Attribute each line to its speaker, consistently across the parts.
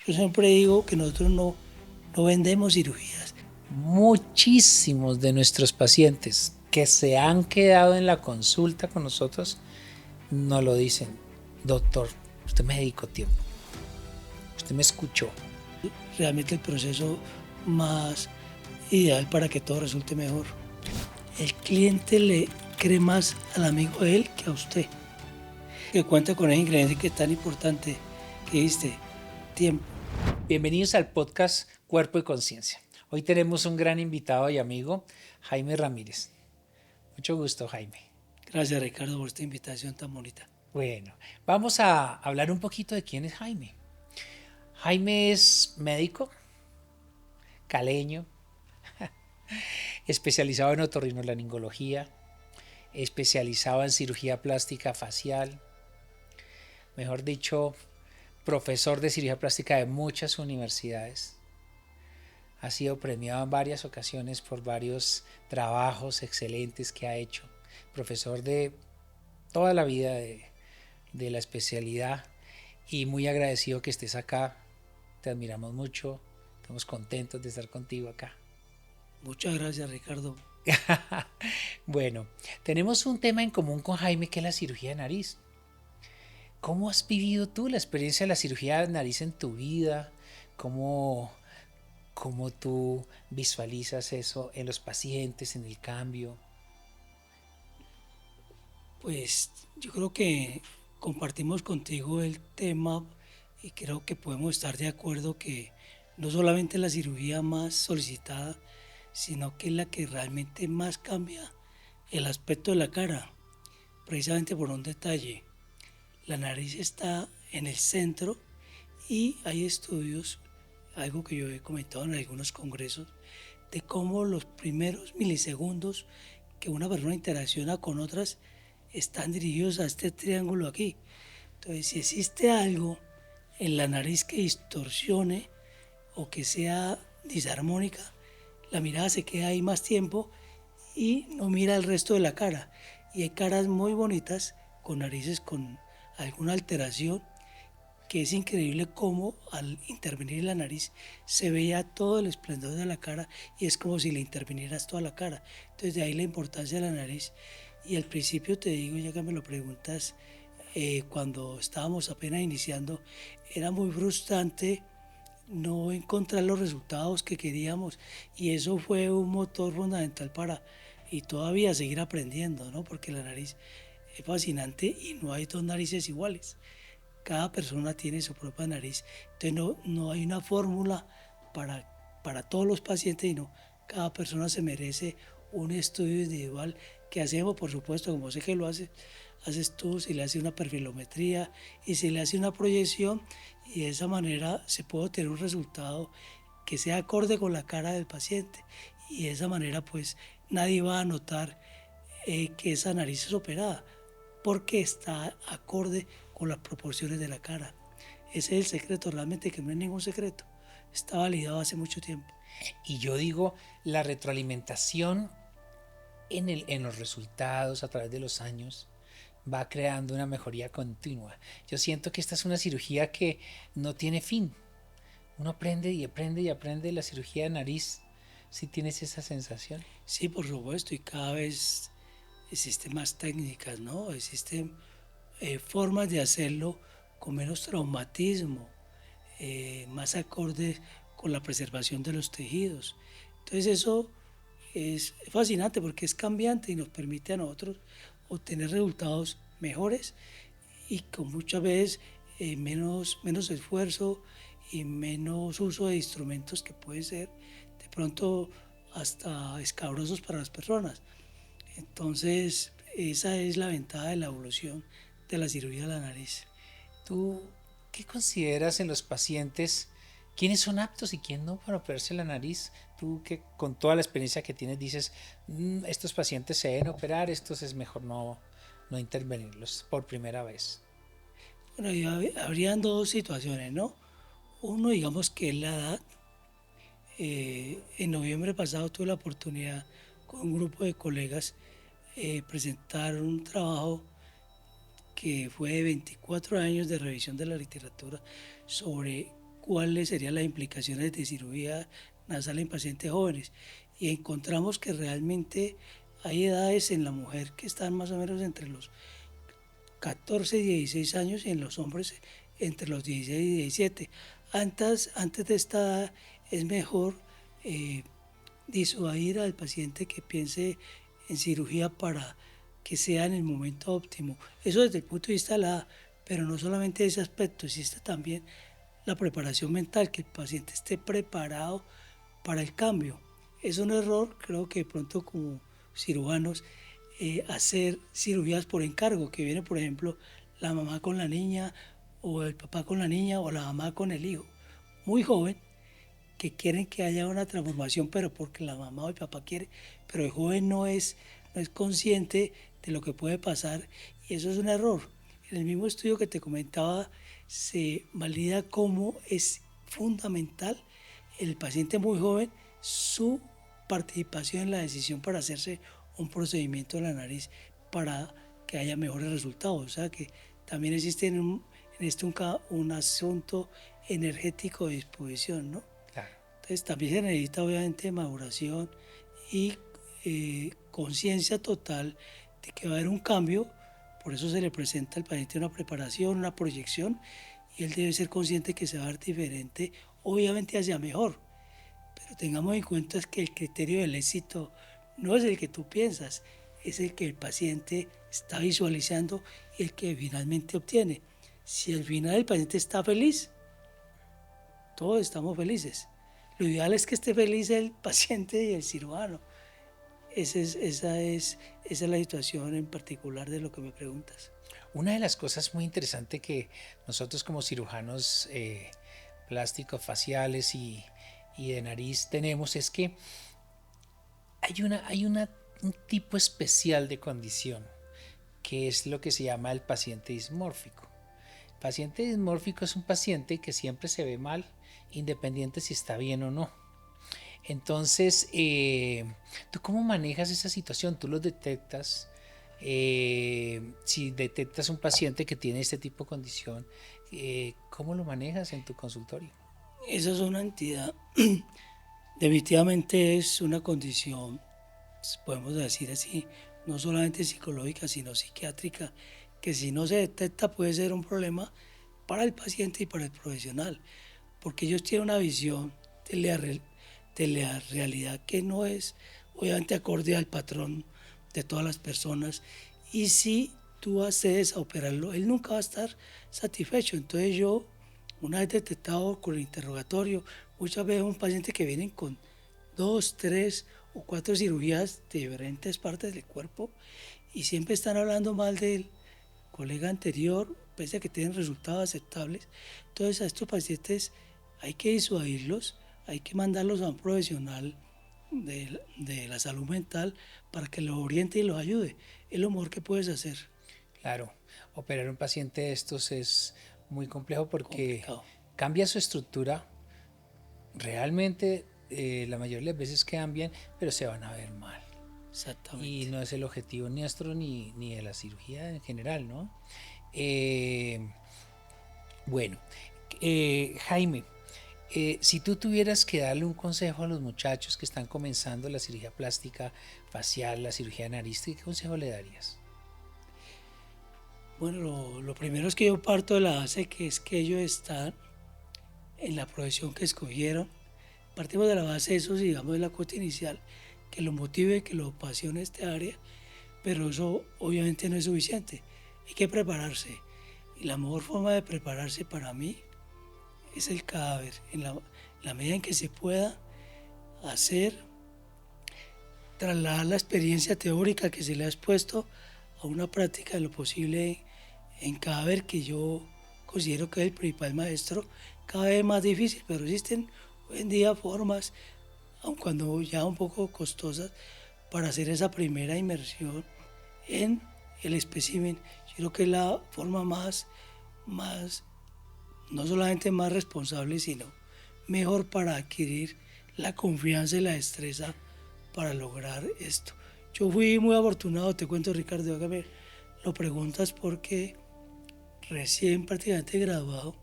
Speaker 1: Yo siempre digo que nosotros no vendemos cirugías.
Speaker 2: Muchísimos de nuestros pacientes que se han quedado en la consulta con nosotros nos lo dicen: doctor, usted me dedicó tiempo, usted me escuchó.
Speaker 1: Realmente el proceso más ideal para que todo resulte mejor. El cliente le cree más al amigo de él que a usted, que cuenta con ese ingrediente que es tan importante que diste, tiempo.
Speaker 2: Bienvenidos al podcast Cuerpo y Conciencia. Hoy tenemos un gran invitado y amigo, Jaime Ramírez. Mucho gusto, Jaime.
Speaker 1: Gracias, Ricardo, por esta invitación tan bonita.
Speaker 2: Bueno, vamos a hablar un poquito de quién es Jaime. Jaime es médico, caleño, especializado en otorrinolaringología, especializado en cirugía plástica facial, mejor dicho, profesor de cirugía plástica de muchas universidades. Ha sido premiado en varias ocasiones por varios trabajos excelentes que ha hecho. Profesor de toda la vida de la especialidad y muy agradecido que estés acá. Te admiramos mucho. Estamos contentos de estar contigo acá.
Speaker 1: Muchas gracias, Ricardo.
Speaker 2: Bueno, tenemos un tema en común con Jaime, que es la cirugía de nariz. ¿Cómo has vivido tú la experiencia de la cirugía de nariz en tu vida? ¿Cómo tú visualizas eso en los pacientes, en el cambio?
Speaker 1: Pues yo creo que compartimos contigo el tema y creo que podemos estar de acuerdo que no solamente la cirugía más solicitada, sino que es la que realmente más cambia el aspecto de la cara, precisamente por un detalle. La nariz está en el centro y hay estudios, algo que yo he comentado en algunos congresos, de cómo los primeros milisegundos que una persona interacciona con otras están dirigidos a este triángulo aquí. Entonces, si existe algo en la nariz que distorsione o que sea disarmónica, la mirada se queda ahí más tiempo y no mira el resto de la cara. Y hay caras muy bonitas con narices con alguna alteración, que es increíble cómo al intervenir en la nariz se veía todo el esplendor de la cara y es como si le intervinieras toda la cara. Entonces de ahí la importancia de la nariz. Y al principio te digo, ya que me lo preguntas, cuando estábamos apenas iniciando, era muy frustrante no encontrar los resultados que queríamos y eso fue un motor fundamental para y todavía seguir aprendiendo, ¿no? Porque la nariz es fascinante y no hay dos narices iguales. Cada persona tiene su propia nariz, entonces no hay una fórmula para todos los pacientes, sino cada persona se merece un estudio individual que hacemos, por supuesto, como sé que lo haces tú, si le hace una perfilometría y si le hace una proyección y de esa manera se puede obtener un resultado que sea acorde con la cara del paciente y de esa manera pues nadie va a notar que esa nariz es operada porque está acorde con las proporciones de la cara. Ese es el secreto, realmente que no es ningún secreto. Está validado hace mucho tiempo.
Speaker 2: Y yo digo, la retroalimentación en los resultados a través de los años va creando una mejoría continua. Yo siento que esta es una cirugía que no tiene fin. Uno aprende y aprende y aprende la cirugía de nariz. Si tienes esa sensación.
Speaker 1: Sí, por supuesto, y cada vez existen más técnicas, ¿no? Existen formas de hacerlo con menos traumatismo, más acordes con la preservación de los tejidos. Entonces eso es fascinante porque es cambiante y nos permite a nosotros obtener resultados mejores y con muchas veces menos esfuerzo y menos uso de instrumentos que puede ser de pronto hasta escabrosos para las personas. Entonces, esa es la ventaja de la evolución de la cirugía de la nariz.
Speaker 2: ¿Tú qué consideras en los pacientes? ¿Quiénes son aptos y quién no para operarse la nariz? Tú que con toda la experiencia que tienes dices, estos pacientes se deben operar, estos es mejor no intervenirlos por primera vez.
Speaker 1: Bueno, y habrían dos situaciones, ¿no? Uno, digamos que es la edad. En noviembre pasado tuve la oportunidad con un grupo de colegas presentar un trabajo que fue de 24 años de revisión de la literatura sobre cuáles serían las implicaciones de cirugía nasal en pacientes jóvenes. Y encontramos que realmente hay edades en la mujer que están más o menos entre los 14 y 16 años y en los hombres entre los 16 y 17. Antes de esta edad es mejor eh, disuadir al paciente que piense en cirugía para que sea en el momento óptimo. Eso desde el punto de vista de la edad, pero no solamente ese aspecto, existe también la preparación mental, que el paciente esté preparado para el cambio. Es un error, creo que de pronto como cirujanos, hacer cirugías por encargo, que viene por ejemplo la mamá con la niña o el papá con la niña o la mamá con el hijo, muy joven, que quieren que haya una transformación, pero porque la mamá o el papá quiere, pero el joven no es consciente de lo que puede pasar y eso es un error. En el mismo estudio que te comentaba se valida cómo es fundamental el paciente muy joven su participación en la decisión para hacerse un procedimiento de la nariz para que haya mejores resultados. O sea que también existe en esto un asunto energético de disposición, ¿no?
Speaker 2: Claro.
Speaker 1: Entonces también se necesita obviamente maduración y conciencia total de que va a haber un cambio, por eso se le presenta al paciente una preparación, una proyección, y él debe ser consciente que se va a ver diferente, obviamente hacia mejor, pero tengamos en cuenta que el criterio del éxito no es el que tú piensas, es el que el paciente está visualizando y el que finalmente obtiene. Si al final el paciente está feliz, todos estamos felices. Lo ideal es que esté feliz el paciente y el cirujano. Esa es la situación en particular de lo que me preguntas.
Speaker 2: Una de las cosas muy interesantes que nosotros como cirujanos plásticos faciales y de nariz tenemos es que un tipo especial de condición que es lo que se llama el paciente dismórfico. El paciente dismórfico es un paciente que siempre se ve mal, independiente si está bien o no. Entonces, ¿tú cómo manejas esa situación? ¿Tú los detectas? Si detectas un paciente que tiene este tipo de condición, ¿cómo lo manejas en tu consultorio?
Speaker 1: Esa es una entidad, definitivamente es una condición, podemos decir así, no solamente psicológica, sino psiquiátrica, que si no se detecta puede ser un problema para el paciente y para el profesional, porque ellos tienen una visión de la realidad que no es obviamente acorde al patrón de todas las personas, y si tú accedes a operarlo, él nunca va a estar satisfecho. Entonces yo, una vez detectado con el interrogatorio, muchas veces un paciente que vienen con 2, 3 o 4 cirugías de diferentes partes del cuerpo y siempre están hablando mal del colega anterior, pese a que tienen resultados aceptables. Entonces a estos pacientes hay que disuadirlos, hay que mandarlos a un profesional de la salud mental para que los oriente y los ayude. Es lo mejor que puedes hacer.
Speaker 2: Claro, operar un paciente de estos es muy complejo porque
Speaker 1: Complicado.
Speaker 2: cambia su estructura. Realmente la mayoría de las veces quedan bien, pero se van a ver mal. Y
Speaker 1: Exactamente.
Speaker 2: no es el objetivo nuestro ni de la cirugía en general, ¿no? Bueno, Jaime, si tú tuvieras que darle un consejo a los muchachos que están comenzando la cirugía plástica facial, la cirugía de nariz, ¿qué consejo le darías?
Speaker 1: Bueno, lo primero es que yo parto de la base que es que ellos están en la profesión que escogieron. Partimos de la base de eso, digamos, de la cuota inicial, que lo motive, que lo apasione esta área, pero eso obviamente no es suficiente. Hay que prepararse. Y la mejor forma de prepararse para mí es el cadáver. En la medida en que se pueda hacer, trasladar la experiencia teórica que se le ha expuesto a una práctica de lo posible en cadáver, que yo considero que es el principal maestro, cada vez más difícil, pero existen hoy en día formas, aun cuando ya un poco costosas, para hacer esa primera inmersión en el espécimen. Yo creo que es la forma más, no solamente más responsable, sino mejor para adquirir la confianza y la destreza para lograr esto. Yo fui muy afortunado, te cuento Ricardo, que lo preguntas porque recién prácticamente graduado,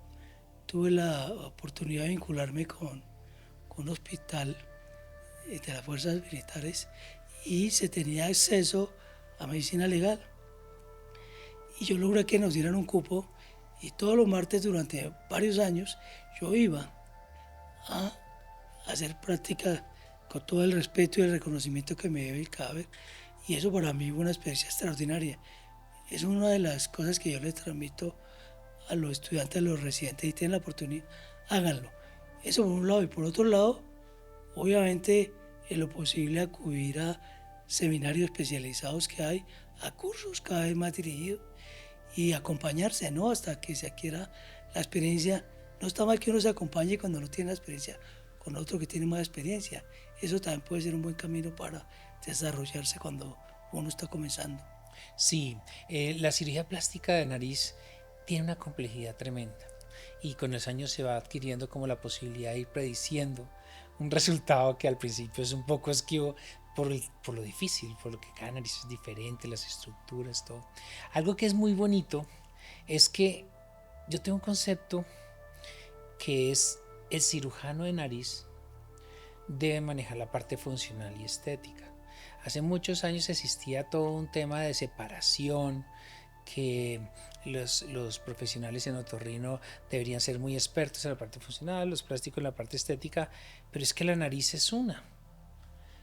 Speaker 1: tuve la oportunidad de vincularme con un hospital de las fuerzas militares y se tenía acceso a medicina legal. Y yo logré que nos dieran un cupo y todos los martes durante varios años yo iba a hacer práctica con todo el respeto y el reconocimiento que me debe el cadáver. Y eso para mí fue una experiencia extraordinaria. Es una de las cosas que yo les transmito a los estudiantes, a los residentes, y tienen la oportunidad, háganlo. Eso por un lado. Y por otro lado, obviamente, en lo posible acudir a seminarios especializados que hay, a cursos cada vez más dirigidos y acompañarse, ¿no? Hasta que se adquiera la experiencia. No está mal que uno se acompañe cuando no tiene la experiencia con otro que tiene más experiencia. Eso también puede ser un buen camino para desarrollarse cuando uno está comenzando.
Speaker 2: Sí, la cirugía plástica de nariz tiene una complejidad tremenda y con los años se va adquiriendo como la posibilidad de ir prediciendo un resultado que al principio es un poco esquivo por lo difícil, por lo que cada nariz es diferente, las estructuras, todo. Algo que es muy bonito es que yo tengo un concepto que es el cirujano de nariz debe manejar la parte funcional y estética. Hace muchos años existía todo un tema de separación, que los profesionales en otorrino deberían ser muy expertos en la parte funcional, los plásticos en la parte estética, pero es que la nariz es una.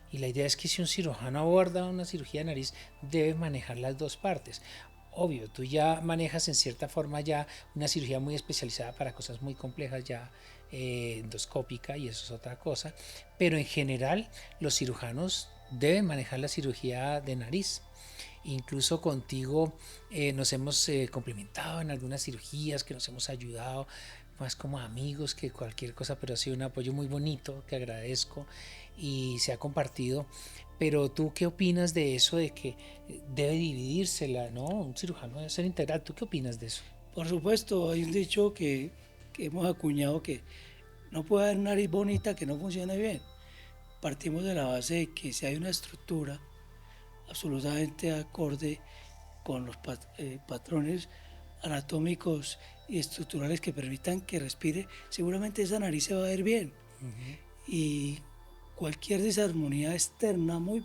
Speaker 2: Y la idea es que si un cirujano aborda una cirugía de nariz, debe manejar las dos partes. Obvio, tú ya manejas en cierta forma ya una cirugía muy especializada para cosas muy complejas, ya endoscópica, y eso es otra cosa, pero en general los cirujanos deben manejar la cirugía de nariz. Incluso contigo nos hemos complementado en algunas cirugías, que nos hemos ayudado más como amigos que cualquier cosa, pero ha sido un apoyo muy bonito que agradezco y se ha compartido. Pero tú, ¿qué opinas de eso de que debe dividírsela, ¿no? Un cirujano debe ser integral. ¿Tú qué opinas de eso?
Speaker 1: Por supuesto, hay un dicho que hemos acuñado que no puede haber nariz bonita que no funcione bien. Partimos de la base de que si hay una estructura absolutamente acorde con los patrones anatómicos y estructurales que permitan que respire, seguramente esa nariz se va a ver bien. Y cualquier desarmonía externa muy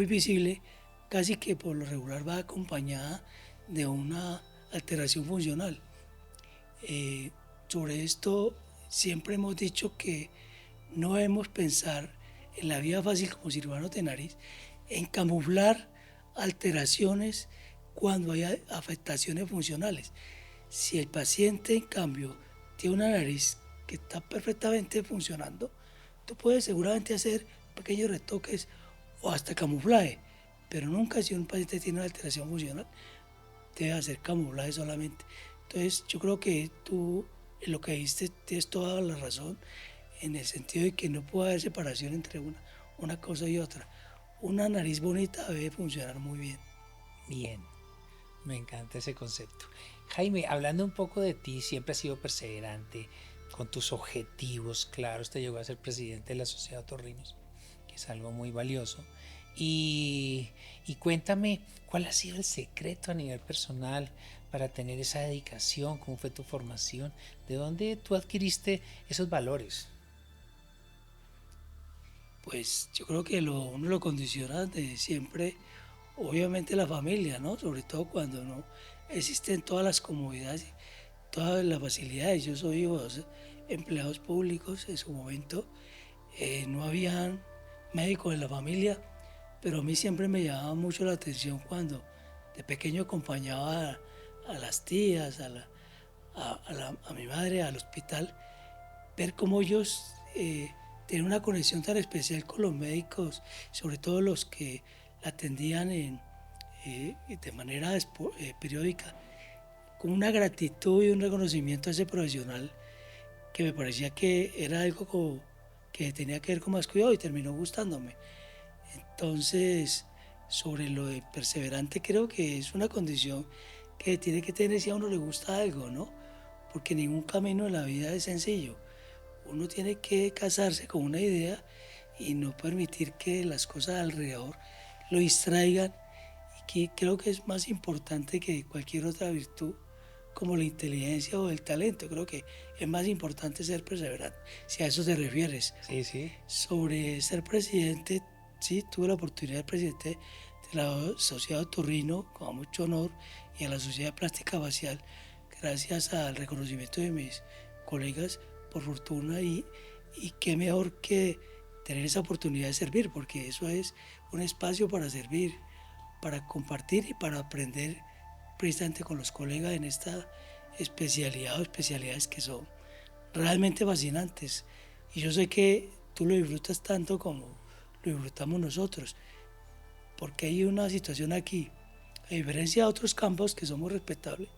Speaker 1: visible, casi que por lo regular va acompañada de una alteración funcional. Sobre esto siempre hemos dicho que no debemos pensar en la vía fácil como cirujanos de nariz, en camuflar alteraciones cuando hay afectaciones funcionales. Si el paciente, en cambio, tiene una nariz que está perfectamente funcionando, tú puedes seguramente hacer pequeños retoques o hasta camuflaje, pero nunca, si un paciente tiene una alteración funcional, debe hacer camuflaje solamente. Entonces yo creo que tú en lo que dijiste tienes toda la razón, en el sentido de que no puede haber separación entre una cosa y otra. Una nariz bonita debe funcionar muy bien.
Speaker 2: Bien, me encanta ese concepto. Jaime, hablando un poco de ti, siempre has sido perseverante, con tus objetivos claros, te llegó a ser presidente de la Sociedad de Otorrinos, que es algo muy valioso. Y cuéntame, ¿cuál ha sido el secreto a nivel personal para tener esa dedicación? ¿Cómo fue tu formación? ¿De dónde tú adquiriste esos valores?
Speaker 1: Pues yo creo que uno lo condiciona de siempre, obviamente la familia, ¿no? Sobre todo cuando no existen todas las comodidades, todas las facilidades. Yo soy hijo de dos empleados públicos en su momento, no habían médicos en la familia, pero a mí siempre me llamaba mucho la atención cuando de pequeño acompañaba a las tías, a mi madre al hospital, ver cómo ellos tienen una conexión tan especial con los médicos, sobre todo los que la atendían de manera periódica, con una gratitud y un reconocimiento a ese profesional que me parecía que era algo que tenía que ver con más cuidado y terminó gustándome. Entonces, sobre lo de perseverante, creo que es una condición que tiene que tener si a uno le gusta algo, ¿no? Porque ningún camino en la vida es sencillo. Uno tiene que casarse con una idea y no permitir que las cosas alrededor lo distraigan, y que creo que es más importante que cualquier otra virtud, como la inteligencia o el talento. Creo que es más importante ser perseverante, si a eso te refieres.
Speaker 2: Sí, sí.
Speaker 1: Sobre ser presidente, sí, tuve la oportunidad de ser presidente de la Sociedad Otorrino, con mucho honor, y a la Sociedad Plástica Facial, gracias al reconocimiento de mis colegas, por fortuna, y qué mejor que tener esa oportunidad de servir, porque eso es un espacio para servir, para compartir y para aprender precisamente con los colegas en esta especialidad o especialidades que son realmente fascinantes. Y yo sé que tú lo disfrutas tanto como lo disfrutamos nosotros, porque hay una situación aquí, a diferencia de otros campos que somos respetables,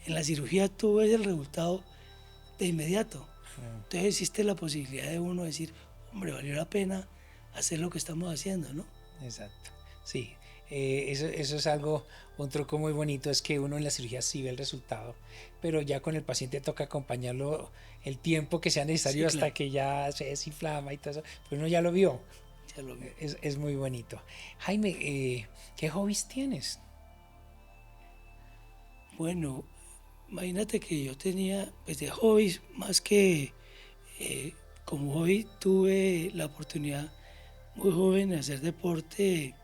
Speaker 1: en la cirugía tú ves el resultado de inmediato. Entonces existe la posibilidad de uno decir, hombre, valió la pena hacer lo que estamos haciendo, ¿no?
Speaker 2: Exacto, sí. Eso es algo, un truco muy bonito, es que uno en la cirugía sí ve el resultado, pero ya con el paciente toca acompañarlo el tiempo que sea necesario,
Speaker 1: Sí,
Speaker 2: hasta
Speaker 1: claro,
Speaker 2: que ya se desinflama y todo eso, pero uno ya lo vio.
Speaker 1: ya lo veo.
Speaker 2: Es muy bonito. Jaime, ¿qué hobbies tienes?
Speaker 1: Bueno, imagínate que yo tenía, pues de hobbies, más que eh, como hobby, tuve la oportunidad muy joven de hacer deporte.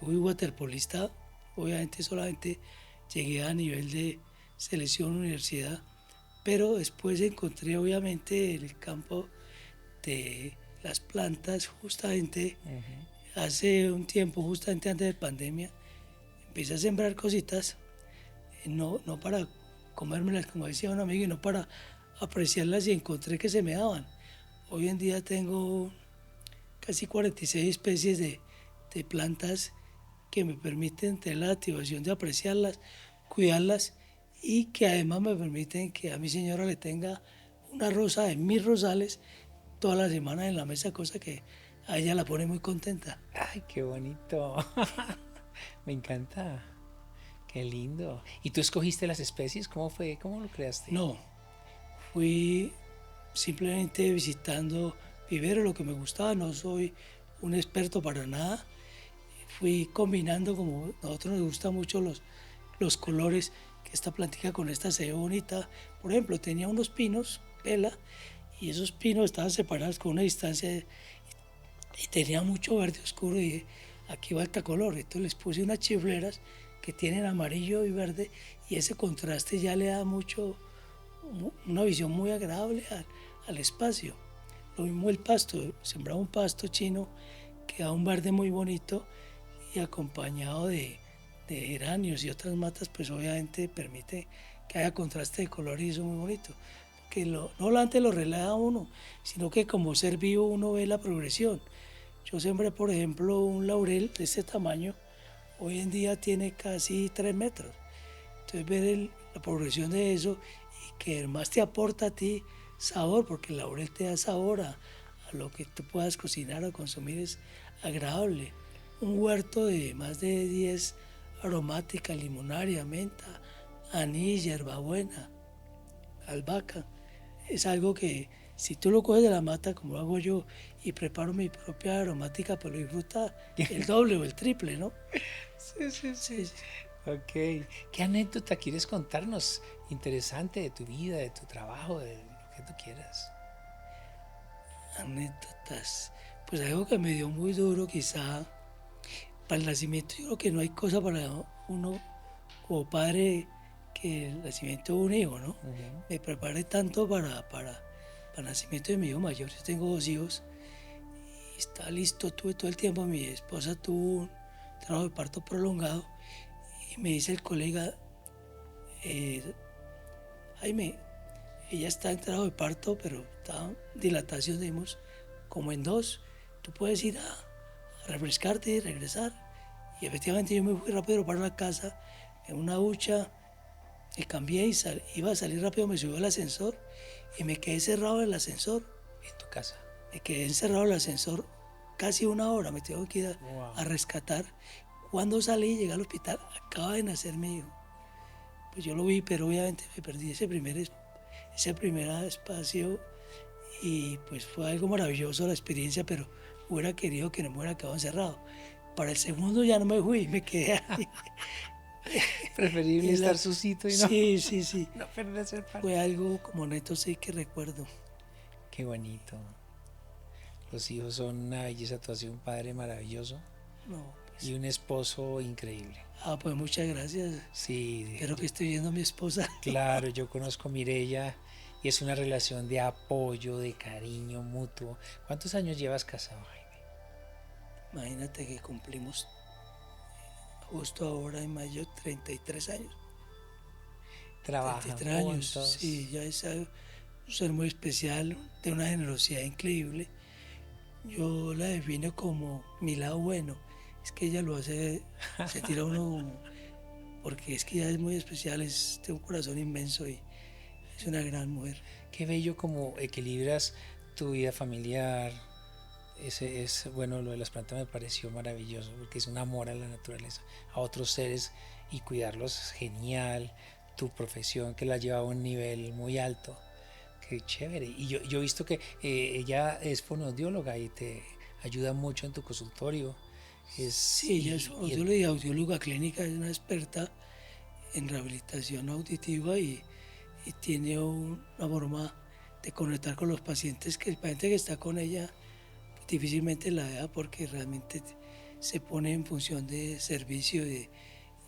Speaker 1: Fui waterpolista, obviamente solamente llegué a nivel de selección universidad, pero después encontré obviamente el campo de las plantas, justamente hace un tiempo, justamente antes de pandemia, empecé a sembrar cositas, no para comérmelas, como decía un amigo, y no para apreciarlas, y encontré que se me daban. Hoy en día tengo casi 46 especies de plantas que me permiten tener la activación de apreciarlas, cuidarlas, y que además me permiten que a mi señora le tenga una rosa de mis rosales toda la semana en la mesa, cosa que a ella la pone muy contenta.
Speaker 2: Ay, qué bonito. Me encanta. Qué lindo. ¿Y tú escogiste las especies? ¿Cómo fue? ¿Cómo lo creaste?
Speaker 1: No, fui simplemente visitando viveros, lo que me gustaba, no soy un experto para nada. Fui combinando, como a nosotros nos gustan mucho los colores, que esta plantica con esta se ve bonita. Por ejemplo, tenía unos pinos, vela, y esos pinos estaban separados con una distancia y tenía mucho verde oscuro, y dije, aquí falta color. Entonces les puse unas chifleras que tienen amarillo y verde, y ese contraste ya le da mucho, una visión muy agradable al espacio. Lo mismo el pasto, sembraba un pasto chino que da un verde muy bonito, y acompañado de geranios y otras matas, pues obviamente permite que haya contraste de color, y eso es muy bonito. Que no solamente lo relaja a uno, sino que como ser vivo uno ve la progresión. Yo sembré, por ejemplo, un laurel de este tamaño, hoy en día tiene casi 3 metros. Entonces ver la progresión de eso, y que además te aporta a ti sabor, porque el laurel te da sabor a lo que tú puedas cocinar o consumir, es agradable. Un huerto de más de 10 aromáticas, limonaria, menta, anís, hierbabuena, albahaca. Es algo que si tú lo coges de la mata, como lo hago yo, y preparo mi propia aromática, pues lo disfruta el doble o el triple, ¿no?
Speaker 2: Sí, sí,
Speaker 1: Sí,
Speaker 2: sí.
Speaker 1: sí.
Speaker 2: Ok. ¿Qué anécdota quieres contarnos? Interesante de tu vida, de tu trabajo, de lo que tú quieras.
Speaker 1: Anécdotas. Pues algo que me dio muy duro, quizá, para el nacimiento. Yo creo que no hay cosa para uno como padre que el nacimiento de un hijo, ¿no? Me preparé tanto para el nacimiento de mi hijo mayor. Yo tengo 2 hijos y está listo. Tuve todo el tiempo. Mi esposa tuvo un trabajo de parto prolongado, y me dice el colega, eh, Jaime, ella está en trabajo de parto, pero está en dilatación, digamos, como en 2. Tú puedes ir a refrescarte y regresar. Y efectivamente yo me fui rápido para la casa, en una ducha, me cambié y iba a salir rápido, me subió al ascensor y me quedé cerrado en el ascensor.
Speaker 2: En tu casa.
Speaker 1: Me quedé encerrado en el ascensor casi una hora, me tengo que ir
Speaker 2: Wow.
Speaker 1: a rescatar. Cuando salí y llegué al hospital, acaba de nacer mi hijo. Pues yo lo vi, pero obviamente me perdí ese primer espacio, y pues fue algo maravilloso la experiencia, pero hubiera querido que no me hubiera quedado encerrado. Para el segundo ya no me fui, me quedé ahí.
Speaker 2: Preferible
Speaker 1: Es
Speaker 2: estar susito y no,
Speaker 1: sí, sí, sí.
Speaker 2: no perderse parte.
Speaker 1: Fue algo como neto, sí que recuerdo.
Speaker 2: Qué bonito. Los hijos son una belleza. Tú has sido un padre maravilloso
Speaker 1: No,
Speaker 2: y
Speaker 1: pues.
Speaker 2: un esposo increíble.
Speaker 1: Pues muchas gracias.
Speaker 2: Sí,
Speaker 1: Espero que esté viendo a mi esposa.
Speaker 2: claro, yo conozco a Mirella y es una relación de apoyo, de cariño mutuo. ¿Cuántos años llevas casado, Jaime?
Speaker 1: Imagínate que cumplimos justo ahora en mayo 33 años.
Speaker 2: Trabajan
Speaker 1: 33 años, sí,
Speaker 2: juntos.
Speaker 1: ya es un ser muy especial, de una generosidad increíble. Yo la defino como mi lado bueno. Es que ella lo hace, se tira uno, porque es que ella es muy especial, es de un corazón inmenso y es una gran mujer.
Speaker 2: Qué bello como equilibras tu vida familiar. Ese es, bueno, lo de las plantas me pareció maravilloso porque es un amor a la naturaleza, a otros seres y cuidarlos es genial. Tu profesión que la lleva a un nivel muy alto. Qué chévere. Y yo he visto que ella es fonoaudióloga y te ayuda mucho en tu consultorio. Es,
Speaker 1: Sí, ella es audióloga y audióloga clínica, es una experta en rehabilitación auditiva y tiene una forma de conectar con los pacientes que el paciente que está con ella difícilmente la deja porque realmente se pone en función de servicio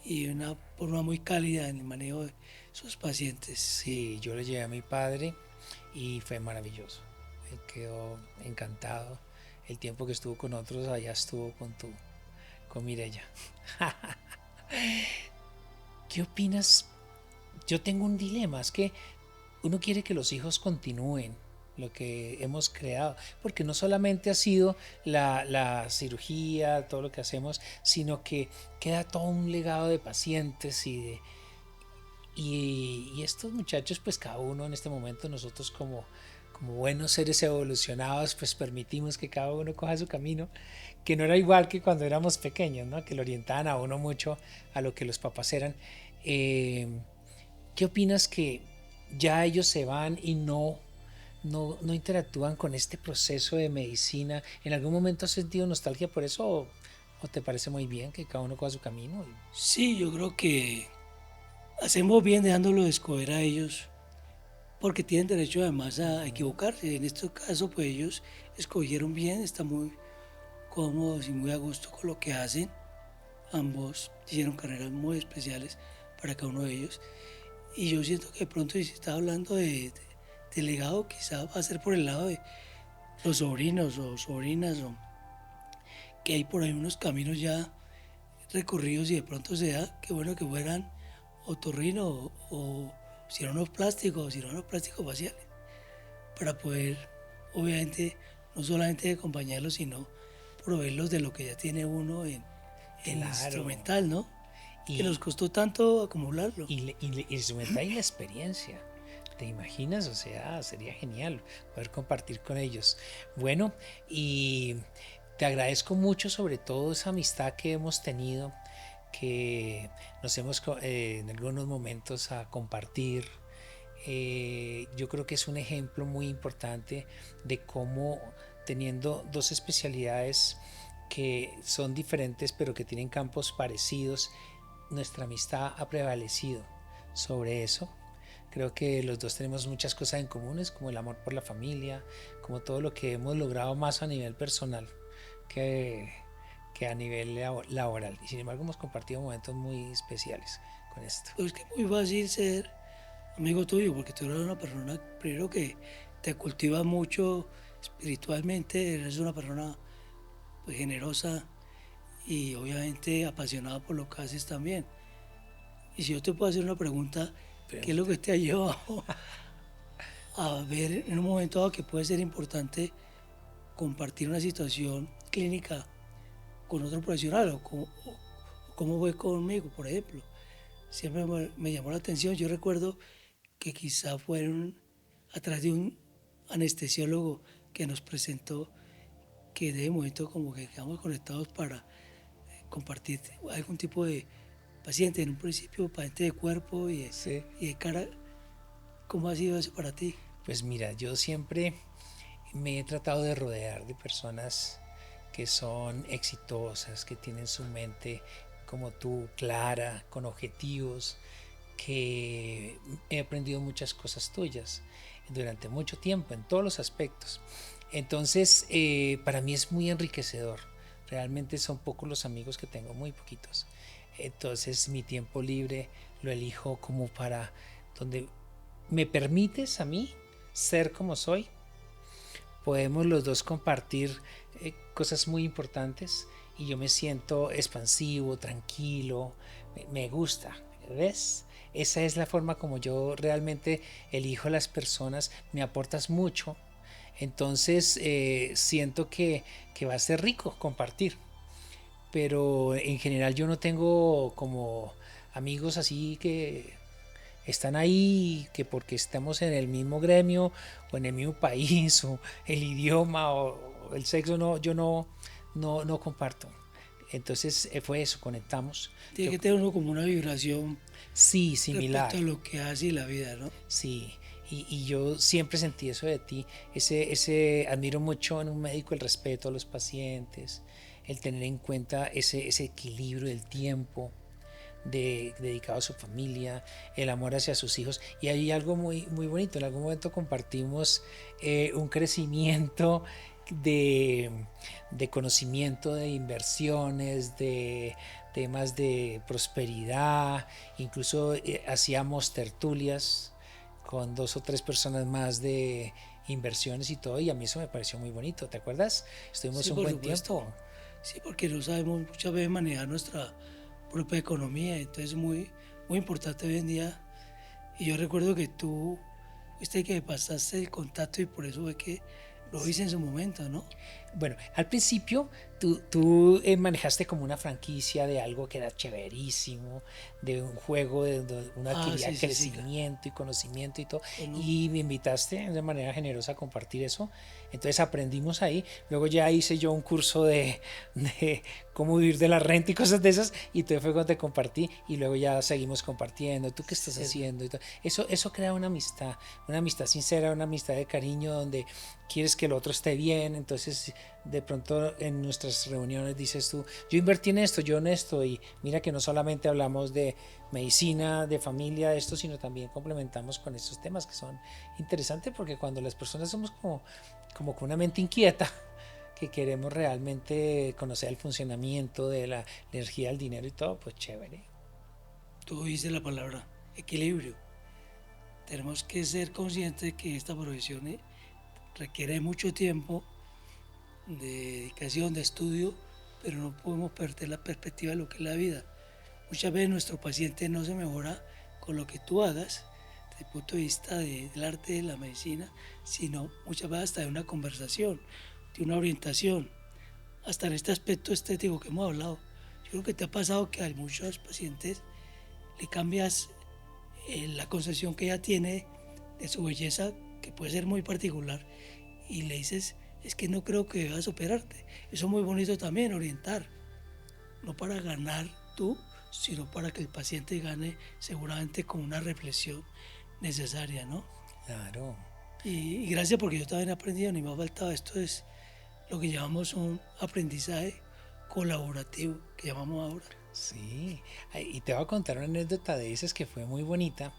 Speaker 1: y una forma muy cálida en el manejo de sus pacientes. Sí,
Speaker 2: sí, yo le llevé a mi padre y fue maravilloso. Él quedó encantado. El tiempo que estuvo con otros, allá estuvo con Mirella. ¿Qué opinas? Yo tengo un dilema, es que uno quiere que los hijos continúen lo que hemos creado, porque no solamente ha sido la cirugía, todo lo que hacemos, sino que queda todo un legado de pacientes y estos muchachos, pues cada uno en este momento, nosotros como buenos seres evolucionados, pues permitimos que cada uno coja su camino, que no era igual que cuando éramos pequeños, ¿no? Que lo orientaban a uno mucho a lo que los papás eran. Eh, ¿Qué opinas que ya ellos se van y no interactúan con este proceso de medicina? ¿En algún momento has sentido nostalgia por eso o te parece muy bien que cada uno coja su camino?
Speaker 1: sí, yo creo que hacemos bien dejándolo de escoger a ellos porque tienen derecho además a equivocarse. En este caso, pues ellos escogieron bien, están muy cómodos y muy a gusto con lo que hacen. Ambos hicieron carreras muy especiales para cada uno de ellos. Y yo siento que de pronto si se está hablando de legado, quizá va a ser por el lado de los sobrinos o sobrinas, o que hay por ahí unos caminos ya recorridos y de pronto se da, que bueno que fueran otorrino o cirujanos plásticos faciales, para poder, obviamente, no solamente acompañarlos, sino proveerlos de lo que ya tiene uno en
Speaker 2: Claro.
Speaker 1: instrumental, ¿no? Que
Speaker 2: Y,
Speaker 1: nos costó tanto acumularlo.
Speaker 2: y su meta y la experiencia. ¿Te imaginas? O sea, sería genial poder compartir con ellos. Bueno, y te agradezco mucho sobre todo esa amistad que hemos tenido, que nos hemos en algunos momentos a compartir. Yo creo que es un ejemplo muy importante de cómo teniendo dos especialidades que son diferentes pero que tienen campos parecidos, nuestra amistad ha prevalecido sobre eso. Creo que los dos tenemos muchas cosas en comunes, como el amor por la familia, como todo lo que hemos logrado más a nivel personal que, que a nivel laboral. Y sin embargo hemos compartido momentos muy especiales con esto.
Speaker 1: Pues que es muy fácil ser amigo tuyo, porque tú eres una persona, primero que te cultiva mucho espiritualmente, eres una persona pues, generosa y obviamente apasionada por lo que haces también. Y si yo te puedo hacer una pregunta, ¿qué es lo que te ha llevado a ver en un momento dado que puede ser importante compartir una situación clínica con otro profesional o cómo fue conmigo, por ejemplo? Siempre me llamó la atención. Yo recuerdo que quizá fueron a través de un anestesiólogo que nos presentó que de momento como que quedamos conectados para compartir algún tipo de paciente, en un principio paciente de cuerpo
Speaker 2: Sí.
Speaker 1: y de cara. ¿Cómo ha sido eso para ti?
Speaker 2: Pues mira, yo siempre me he tratado de rodear de personas que son exitosas, que tienen su mente como tú, clara, con objetivos, que he aprendido muchas cosas tuyas durante mucho tiempo, en todos los aspectos. Entonces, para mí es muy enriquecedor. Realmente son pocos los amigos que tengo, muy poquitos. Entonces, mi tiempo libre lo elijo como para donde me permites a mí ser como soy. Podemos los dos compartir cosas muy importantes y yo me siento expansivo, tranquilo, me gusta, ¿ves? Esa es la forma como yo realmente elijo a las personas, me aportas mucho, entonces siento que va a ser rico compartir, pero en general yo no tengo como amigos así que están ahí que porque estamos en el mismo gremio o en el mismo país o el idioma o el sexo, no, yo no comparto. Entonces fue eso, conectamos.
Speaker 1: Tiene
Speaker 2: Yo,
Speaker 1: que tener uno como una vibración
Speaker 2: sí,
Speaker 1: respecto
Speaker 2: similar,
Speaker 1: a lo que hace y la vida, ¿no?
Speaker 2: sí. Y yo siempre sentí eso de ti, ese admiro mucho en un médico el respeto a los pacientes, el tener en cuenta ese equilibrio del tiempo, dedicado a su familia, el amor hacia sus hijos. Y hay algo muy bonito, en algún momento compartimos un crecimiento de, de conocimiento de inversiones, de temas de prosperidad, incluso hacíamos tertulias con 2 o 3 personas más de inversiones y todo, y a mí eso me pareció muy bonito, ¿te acuerdas? Estuvimos
Speaker 1: Sí,
Speaker 2: un
Speaker 1: por
Speaker 2: buen
Speaker 1: supuesto.
Speaker 2: tiempo.
Speaker 1: Sí, porque no sabemos muchas veces manejar nuestra propia economía, entonces es muy importante hoy en día. Y yo recuerdo que tú fuiste el que me pasaste el contacto y por eso fue que lo hice en su momento, ¿no?
Speaker 2: Bueno, al principio tú manejaste como una franquicia de algo que era chéverísimo, de un juego de donde uno
Speaker 1: Ah,
Speaker 2: adquiría
Speaker 1: sí, sí, sí, claro.
Speaker 2: crecimiento y conocimiento y todo,
Speaker 1: No,
Speaker 2: y me invitaste de manera generosa a compartir eso. Entonces aprendimos ahí. Luego ya hice yo un curso de cómo vivir de la renta y cosas de esas, y entonces fue cuando te compartí, y luego ya seguimos compartiendo. ¿Tú qué estás
Speaker 1: sí,
Speaker 2: haciendo? Y todo. Eso crea una amistad sincera, una amistad de cariño, donde quieres que el otro esté bien. Entonces de pronto en nuestras reuniones dices tú, yo invertí en esto, yo en esto, y mira que no solamente hablamos de medicina, de familia, esto, sino también complementamos con estos temas que son interesantes, porque cuando las personas somos como con una mente inquieta, que queremos realmente conocer el funcionamiento de la energía, el dinero y todo, pues chévere.
Speaker 1: tú dices la palabra equilibrio. Tenemos que ser conscientes de que esta profesión requiere mucho tiempo, de dedicación, de estudio, pero no podemos perder la perspectiva de lo que es la vida. Muchas veces nuestro paciente no se mejora con lo que tú hagas, desde el punto de vista del arte, de la medicina, sino muchas veces hasta de una conversación, de una orientación, hasta en este aspecto estético que hemos hablado. Yo creo que te ha pasado que a muchos pacientes le cambias la concepción que ella tiene de su belleza, que puede ser muy particular, y le dices, es que no creo que debas operarte. Eso es muy bonito también, orientar, no para ganar tú, sino para que el paciente gane seguramente con una reflexión necesaria, ¿no?
Speaker 2: Claro.
Speaker 1: Y gracias porque yo también he aprendido, ni me ha faltado, esto es lo que llamamos un aprendizaje colaborativo, que llamamos ahora.
Speaker 2: Sí, y te voy a contar una anécdota de esas que fue muy bonita.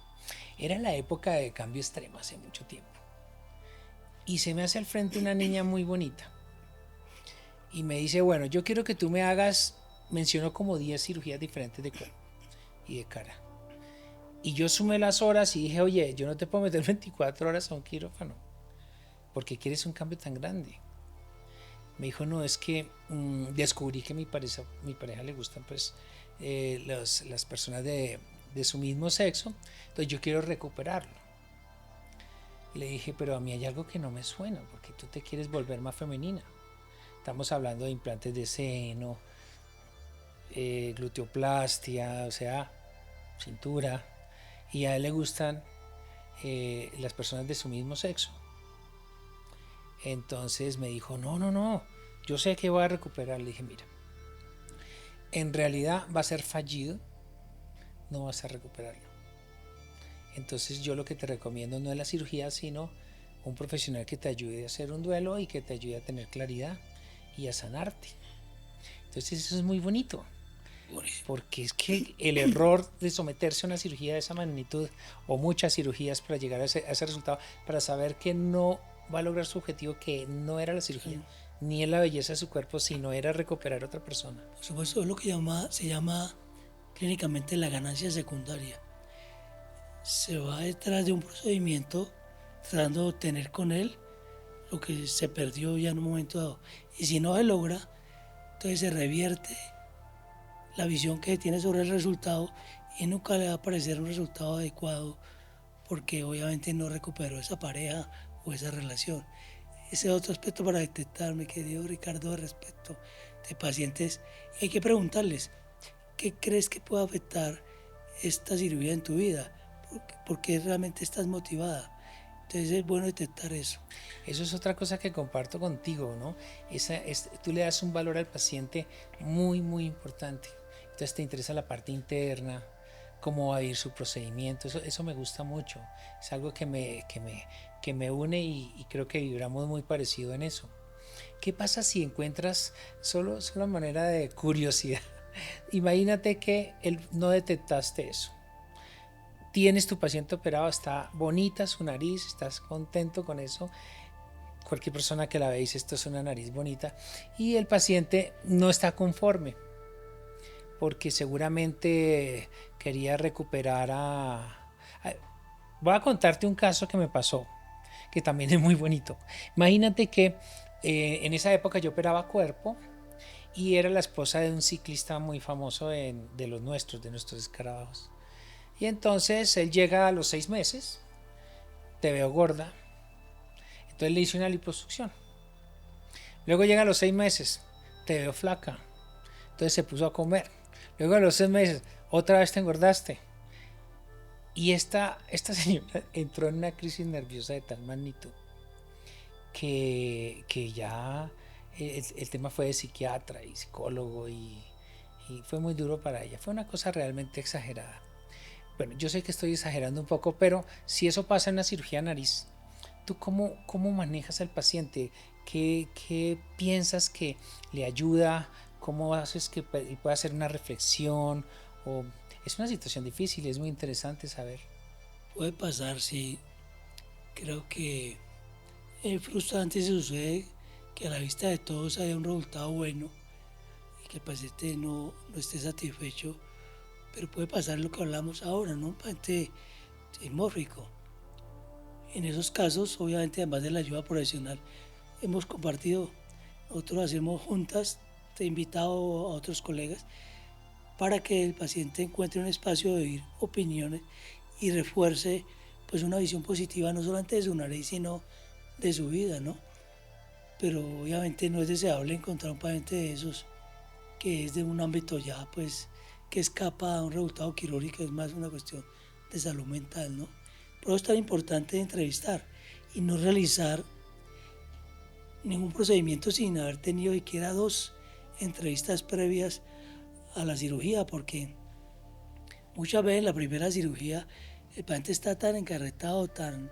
Speaker 2: Era la época de cambio extremo hace mucho tiempo. Y se me hace al frente una niña muy bonita. Y me dice, bueno, yo quiero que tú me hagas, mencionó como 10 cirugías diferentes de cuerpo y de cara. Y yo sumé las horas y dije, oye, yo no te puedo meter 24 horas a un quirófano. ¿Porque quieres un cambio tan grande? Me dijo, no, es que descubrí que mi pareja le gustan pues las personas de su mismo sexo, entonces yo quiero recuperarlo. Y le dije, pero a mí hay algo que no me suena, porque tú te quieres volver más femenina. Estamos hablando de implantes de seno, gluteoplastia, o sea, cintura, y a él le gustan las personas de su mismo sexo. Entonces me dijo, no, yo sé que voy a recuperar. Le dije, mira, en realidad va a ser fallido, no vas a recuperarlo. Entonces yo lo que te recomiendo no es la cirugía, sino un profesional que te ayude a hacer un duelo y que te ayude a tener claridad y a sanarte. Entonces eso es muy bonito.
Speaker 1: Buenísimo.
Speaker 2: porque es que el error de someterse a una cirugía de esa magnitud o muchas cirugías para llegar a ese resultado, para saber que no va a lograr su objetivo, que no era la cirugía, ni es la belleza de su cuerpo, sino era recuperar a otra persona.
Speaker 1: Por supuesto, es lo que se llama clínicamente la ganancia secundaria. Se va detrás de un procedimiento tratando de obtener con él lo que se perdió ya en un momento dado. Y si no se logra, entonces se revierte la visión que tiene sobre el resultado y nunca le va a parecer un resultado adecuado porque obviamente no recuperó esa pareja o esa relación. Ese es otro aspecto para detectar, mi querido Ricardo, respecto de pacientes. Hay que preguntarles, ¿qué crees que puede afectar esta cirugía en tu vida? ¿Por qué realmente estás motivada? Entonces es bueno detectar eso.
Speaker 2: Eso es otra cosa que comparto contigo, ¿no? Tú le das un valor al paciente muy, muy importante. Entonces te interesa la parte interna, cómo va a ir su procedimiento. Eso me gusta mucho. Es algo que me une y creo que vibramos muy parecido en eso. ¿Qué pasa si encuentras solo manera de curiosidad? Imagínate que no detectaste eso. Tienes tu paciente operado, está bonita su nariz, estás contento con eso. Cualquier persona que la ve dice esto es una nariz bonita y el paciente no está conforme porque seguramente quería recuperar voy a contarte un caso que me pasó que también es muy bonito. Imagínate que en esa época yo operaba cuerpo y era la esposa de un ciclista muy famoso de los nuestros, de nuestros escarabajos. Y entonces él llega a los 6 meses, te veo gorda, entonces le hice una liposucción. Luego llega a los 6 meses, te veo flaca, entonces se puso a comer. Luego a los 6 meses, otra vez te engordaste. Y esta señora entró en una crisis nerviosa de tal magnitud que ya el tema fue de psiquiatra y psicólogo y fue muy duro para ella. Fue una cosa realmente exagerada. Bueno, yo sé que estoy exagerando un poco, pero si eso pasa en una cirugía de nariz, ¿tú cómo manejas al paciente? ¿Qué piensas que le ayuda? ¿Cómo haces que pueda hacer una reflexión? O, es una situación difícil, es muy interesante saber.
Speaker 1: Puede pasar, sí. Creo que es frustrante si sucede que a la vista de todos haya un resultado bueno y que el paciente no esté satisfecho, pero puede pasar lo que hablamos ahora, ¿no? Un paciente dismórfico. En esos casos, obviamente, además de la ayuda profesional, hemos compartido, nosotros hacemos juntas, te he invitado a otros colegas para que el paciente encuentre un espacio de oír opiniones y refuerce pues una visión positiva no solamente de su nariz, sino de su vida, ¿no? Pero obviamente no es deseable encontrar un paciente de esos que es de un ámbito ya pues que escapa a un resultado quirúrgico, es más una cuestión de salud mental, ¿no? Por eso es tan importante entrevistar y no realizar ningún procedimiento sin haber tenido siquiera 2 entrevistas previas a la cirugía, porque muchas veces en la primera cirugía el paciente está tan encarretado, tan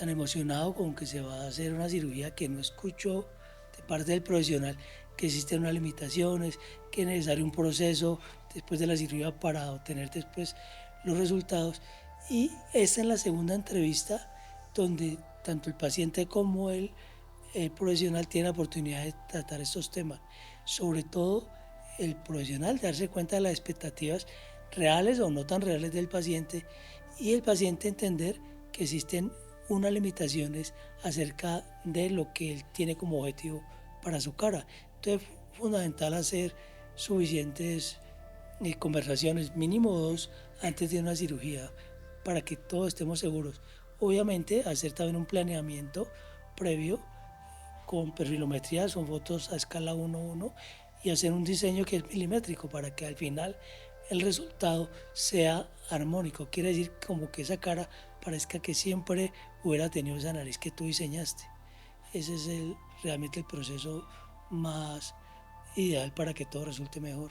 Speaker 1: emocionado con que se va a hacer una cirugía que no escuchó de parte del profesional que existen unas limitaciones, que es necesario un proceso después de la cirugía para obtener después los resultados. Y es en la segunda entrevista donde tanto el paciente como el profesional tiene la oportunidad de tratar estos temas. Sobre todo el profesional darse cuenta de las expectativas reales o no tan reales del paciente y el paciente entender que existen unas limitaciones acerca de lo que él tiene como objetivo para su cara. Entonces es fundamental hacer suficientes conversaciones, mínimo 2, antes de una cirugía, para que todos estemos seguros. Obviamente hacer también un planeamiento previo con perfilometría, son fotos a escala 1:1, y hacer un diseño que es milimétrico para que al final el resultado sea armónico. Quiere decir como que esa cara parezca que siempre hubiera tenido esa nariz que tú diseñaste. Ese es realmente el proceso más ideal para que todo resulte mejor.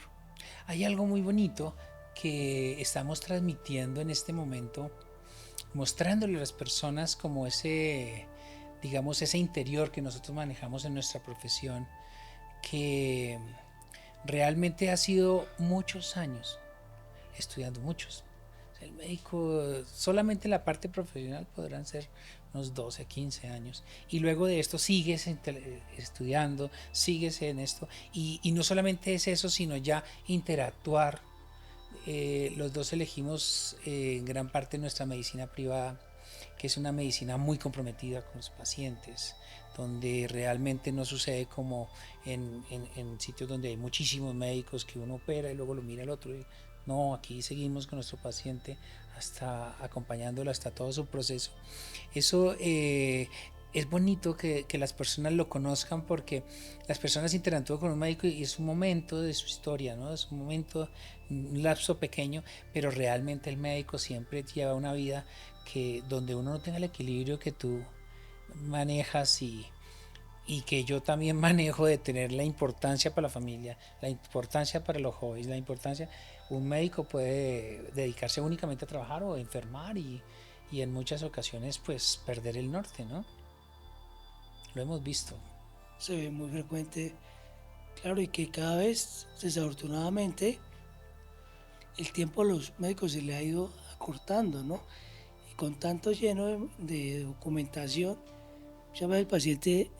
Speaker 2: Hay algo muy bonito que estamos transmitiendo en este momento, mostrándole a las personas como digamos, ese interior que nosotros manejamos en nuestra profesión, que realmente ha sido muchos años estudiando, muchos. El médico, solamente la parte profesional podrán ser unos 12, 15 años. Y luego de esto sigues estudiando, sigues en esto. Y no solamente es eso, sino ya interactuar. Los dos elegimos en gran parte nuestra medicina privada, que es una medicina muy comprometida con los pacientes, donde realmente no sucede como en sitios donde hay muchísimos médicos que uno opera y luego lo mira el otro. No, aquí seguimos con nuestro paciente hasta acompañándolo hasta todo su proceso. Eso es bonito que las personas lo conozcan, porque las personas interactúan con un médico y es un momento de su historia, ¿no? Es un momento, un lapso pequeño, pero realmente el médico siempre lleva una vida donde uno no tenga el equilibrio que tú manejas y que yo también manejo, de tener la importancia para la familia, la importancia para los jóvenes, la importancia. Un médico puede dedicarse únicamente a trabajar o a enfermar y en muchas ocasiones pues perder el norte, ¿no? Lo hemos visto.
Speaker 1: Se ve muy frecuente, claro, y que cada vez, desafortunadamente, el tiempo a los médicos se le ha ido acortando, ¿no? Y con tanto lleno de documentación, muchas veces el paciente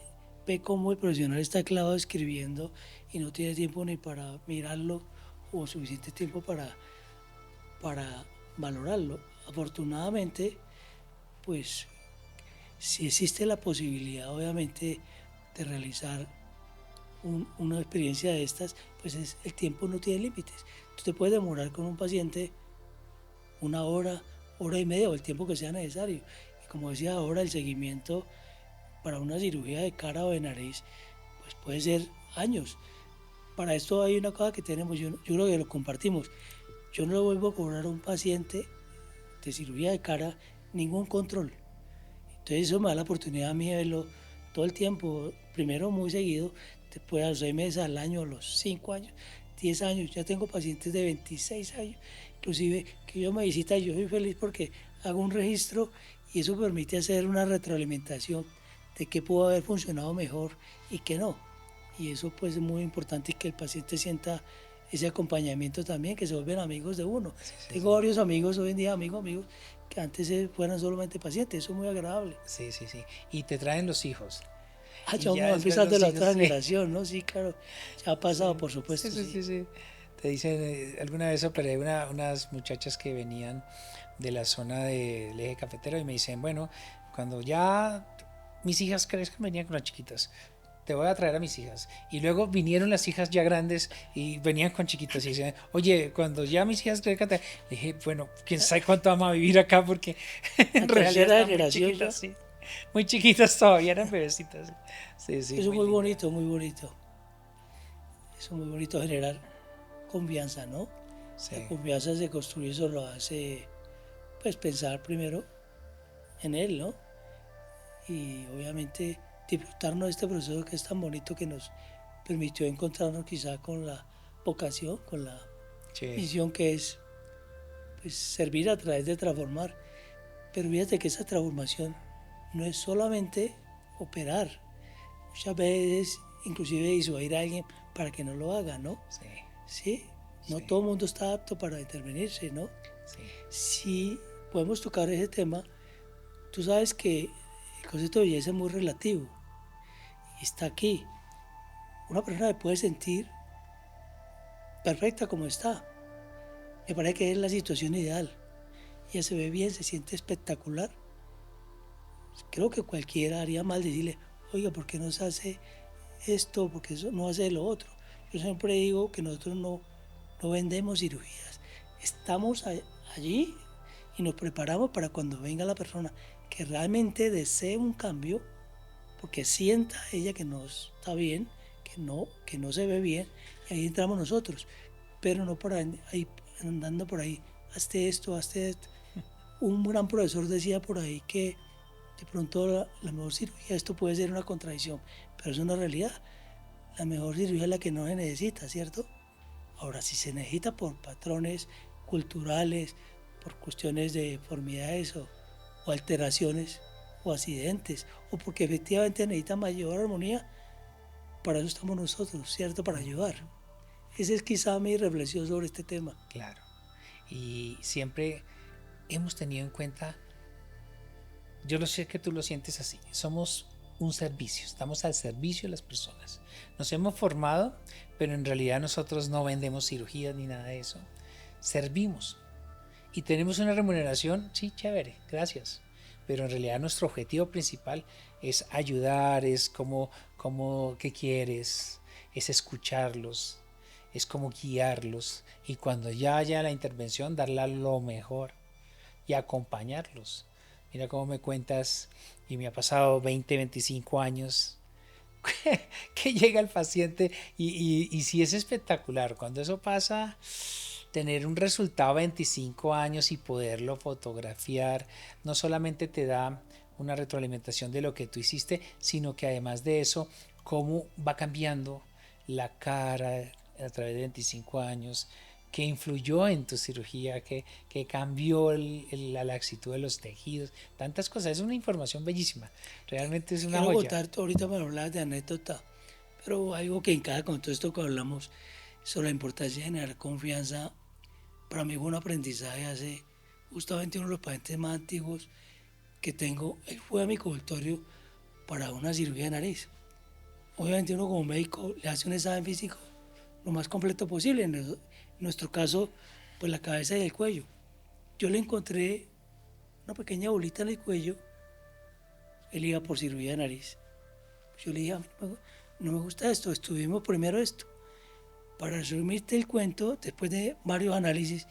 Speaker 1: ve cómo el profesional está clavado escribiendo y no tiene tiempo ni para mirarlo o suficiente tiempo para valorarlo. Afortunadamente, pues si existe la posibilidad, obviamente, de realizar una experiencia de estas, pues el tiempo no tiene límites. Tú te puedes demorar con un paciente una hora, hora y media o el tiempo que sea necesario. Y como decía ahora, el seguimiento para una cirugía de cara o de nariz, pues puede ser años. Para esto hay una cosa que tenemos, yo creo que lo compartimos. Yo no le vuelvo a cobrar a un paciente de cirugía de cara ningún control. Entonces eso me da la oportunidad a mí de verlo todo el tiempo, primero muy seguido, después a los 6 meses, al año, a los 5 años, 10 años. Ya tengo pacientes de 26 años, inclusive que yo me visita y yo soy feliz porque hago un registro y eso permite hacer una retroalimentación de qué pudo haber funcionado mejor y qué no. Y eso pues es muy importante, que el paciente sienta ese acompañamiento también, que se vuelven amigos de uno.
Speaker 2: Sí, sí,
Speaker 1: Tengo
Speaker 2: sí.
Speaker 1: varios amigos hoy en día, amigos, que antes fueran solamente pacientes, eso es muy agradable.
Speaker 2: Sí, sí, sí. Y te traen los hijos.
Speaker 1: Ah,
Speaker 2: Y
Speaker 1: ya uno
Speaker 2: ya
Speaker 1: va
Speaker 2: después
Speaker 1: empezando
Speaker 2: los
Speaker 1: la
Speaker 2: hijos,
Speaker 1: otra
Speaker 2: sí.
Speaker 1: generación, ¿no? Sí, claro, ya ha pasado,
Speaker 2: Sí,
Speaker 1: por
Speaker 2: sí,
Speaker 1: supuesto,
Speaker 2: sí,
Speaker 1: sí.
Speaker 2: sí, sí. Te dicen, alguna vez operé unas muchachas que venían de la zona del eje cafetero y me dicen, bueno, cuando ya mis hijas crezcan, venían con las chiquitas, te voy a traer a mis hijas. Y luego vinieron las hijas ya grandes y venían con chiquitas y dicen, oye, cuando ya mis hijas crezcan, dije, bueno, quién sabe cuánto vamos a vivir acá, porque
Speaker 1: La
Speaker 2: en realidad
Speaker 1: tercera
Speaker 2: están muy
Speaker 1: generación
Speaker 2: chiquitas,
Speaker 1: ya,
Speaker 2: sí. Muy chiquitas todavía, eran bebecitas. Sí, sí,
Speaker 1: eso es
Speaker 2: muy
Speaker 1: muy
Speaker 2: linda.
Speaker 1: bonito, muy bonito. Eso es muy bonito, generar confianza, ¿no? La
Speaker 2: Sí,
Speaker 1: confianza se construye, eso lo hace, pues pensar primero en él, ¿no? Y obviamente disfrutarnos de este proceso que es tan bonito, que nos permitió encontrarnos quizá con la vocación, con la
Speaker 2: sí,
Speaker 1: misión que es, pues, servir a través de transformar. Pero fíjate que esa transformación no es solamente operar, muchas veces inclusive disuadir a alguien para que no lo haga, ¿no?
Speaker 2: sí,
Speaker 1: Sí, no
Speaker 2: sí,
Speaker 1: todo el mundo está apto para intervenirse, ¿no?
Speaker 2: sí.
Speaker 1: Si podemos tocar ese tema, tú sabes que el concepto de belleza es muy relativo y está aquí. Una persona se puede sentir perfecta como está. Me parece que es la situación ideal. Ella se ve bien, se siente espectacular. Creo que cualquiera haría mal decirle, oiga, ¿por qué no se hace esto? ¿Por qué no hace lo otro? Yo siempre digo que nosotros no vendemos cirugías. Estamos allí y nos preparamos para cuando venga la persona que realmente desee un cambio, porque sienta ella que no está bien, que no se ve bien, y ahí entramos nosotros. Pero no por ahí, andando por ahí, hazte esto, hazte esto. Un gran profesor decía por ahí que de pronto la mejor cirugía, esto puede ser una contradicción, pero es una realidad. La mejor cirugía es la que no se necesita, ¿cierto? Ahora, si se necesita por patrones culturales, por cuestiones de deformidades o alteraciones o accidentes, o porque efectivamente necesita mayor armonía, para eso estamos nosotros, ¿cierto? Para ayudar. Esa es quizá mi reflexión sobre este tema.
Speaker 2: Claro. Y siempre hemos tenido en cuenta, yo lo sé que tú lo sientes así, somos un servicio, estamos al servicio de las personas. Nos hemos formado, pero en realidad nosotros no vendemos cirugías ni nada de eso. Servimos y tenemos una remuneración, sí, chévere, gracias. Pero en realidad nuestro objetivo principal es ayudar, es como qué quieres, es escucharlos, es como guiarlos y cuando ya haya la intervención darle lo mejor y acompañarlos. Mira cómo me cuentas y me ha pasado 20, 25 años que llega el paciente y sí es espectacular. Cuando eso pasa, tener un resultado a 25 años y poderlo fotografiar, no solamente te da una retroalimentación de lo que tú hiciste, sino que además de eso, cómo va cambiando la cara a través de 25 años, que influyó en tu cirugía, que cambió la laxitud de los tejidos, tantas cosas. Es una información bellísima, realmente es
Speaker 1: Te
Speaker 2: una
Speaker 1: quiero
Speaker 2: joya.
Speaker 1: contar, tú ahorita me hablabas de anécdota, pero algo que encaja con todo esto que hablamos sobre la importancia de generar confianza, para mí fue un aprendizaje hace justamente uno de los pacientes más antiguos que tengo. Él fue a mi consultorio para una cirugía de nariz. Obviamente uno como médico le hace un examen físico lo más completo posible, en nuestro caso, pues la cabeza y el cuello. Yo le encontré una pequeña bolita en el cuello, él iba por cirugía de nariz. Yo le dije, a mí no me gusta esto, estuvimos primero esto. Para resumirte el cuento, después de varios análisis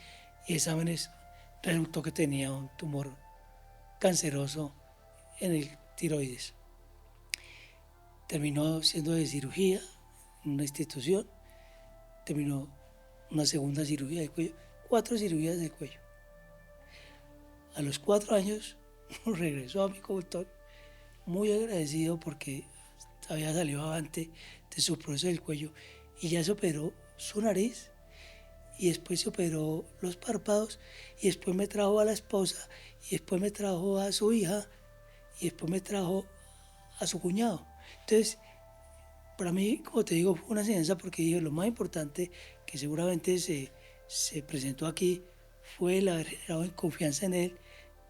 Speaker 1: y exámenes, resultó que tenía un tumor canceroso en el tiroides. Terminó siendo de cirugía en una institución, terminó una segunda cirugía del cuello, 4 cirugías del cuello. A los 4 años regresó a mi consultorio muy agradecido porque había salido avante de su proceso del cuello y ya se operó su nariz y después se operó los párpados y después me trajo a la esposa y después me trajo a su hija y después me trajo a su cuñado. Entonces, para mí, como te digo, fue una enseñanza porque dije, lo más importante que seguramente se presentó aquí fue el haber generado en confianza en él,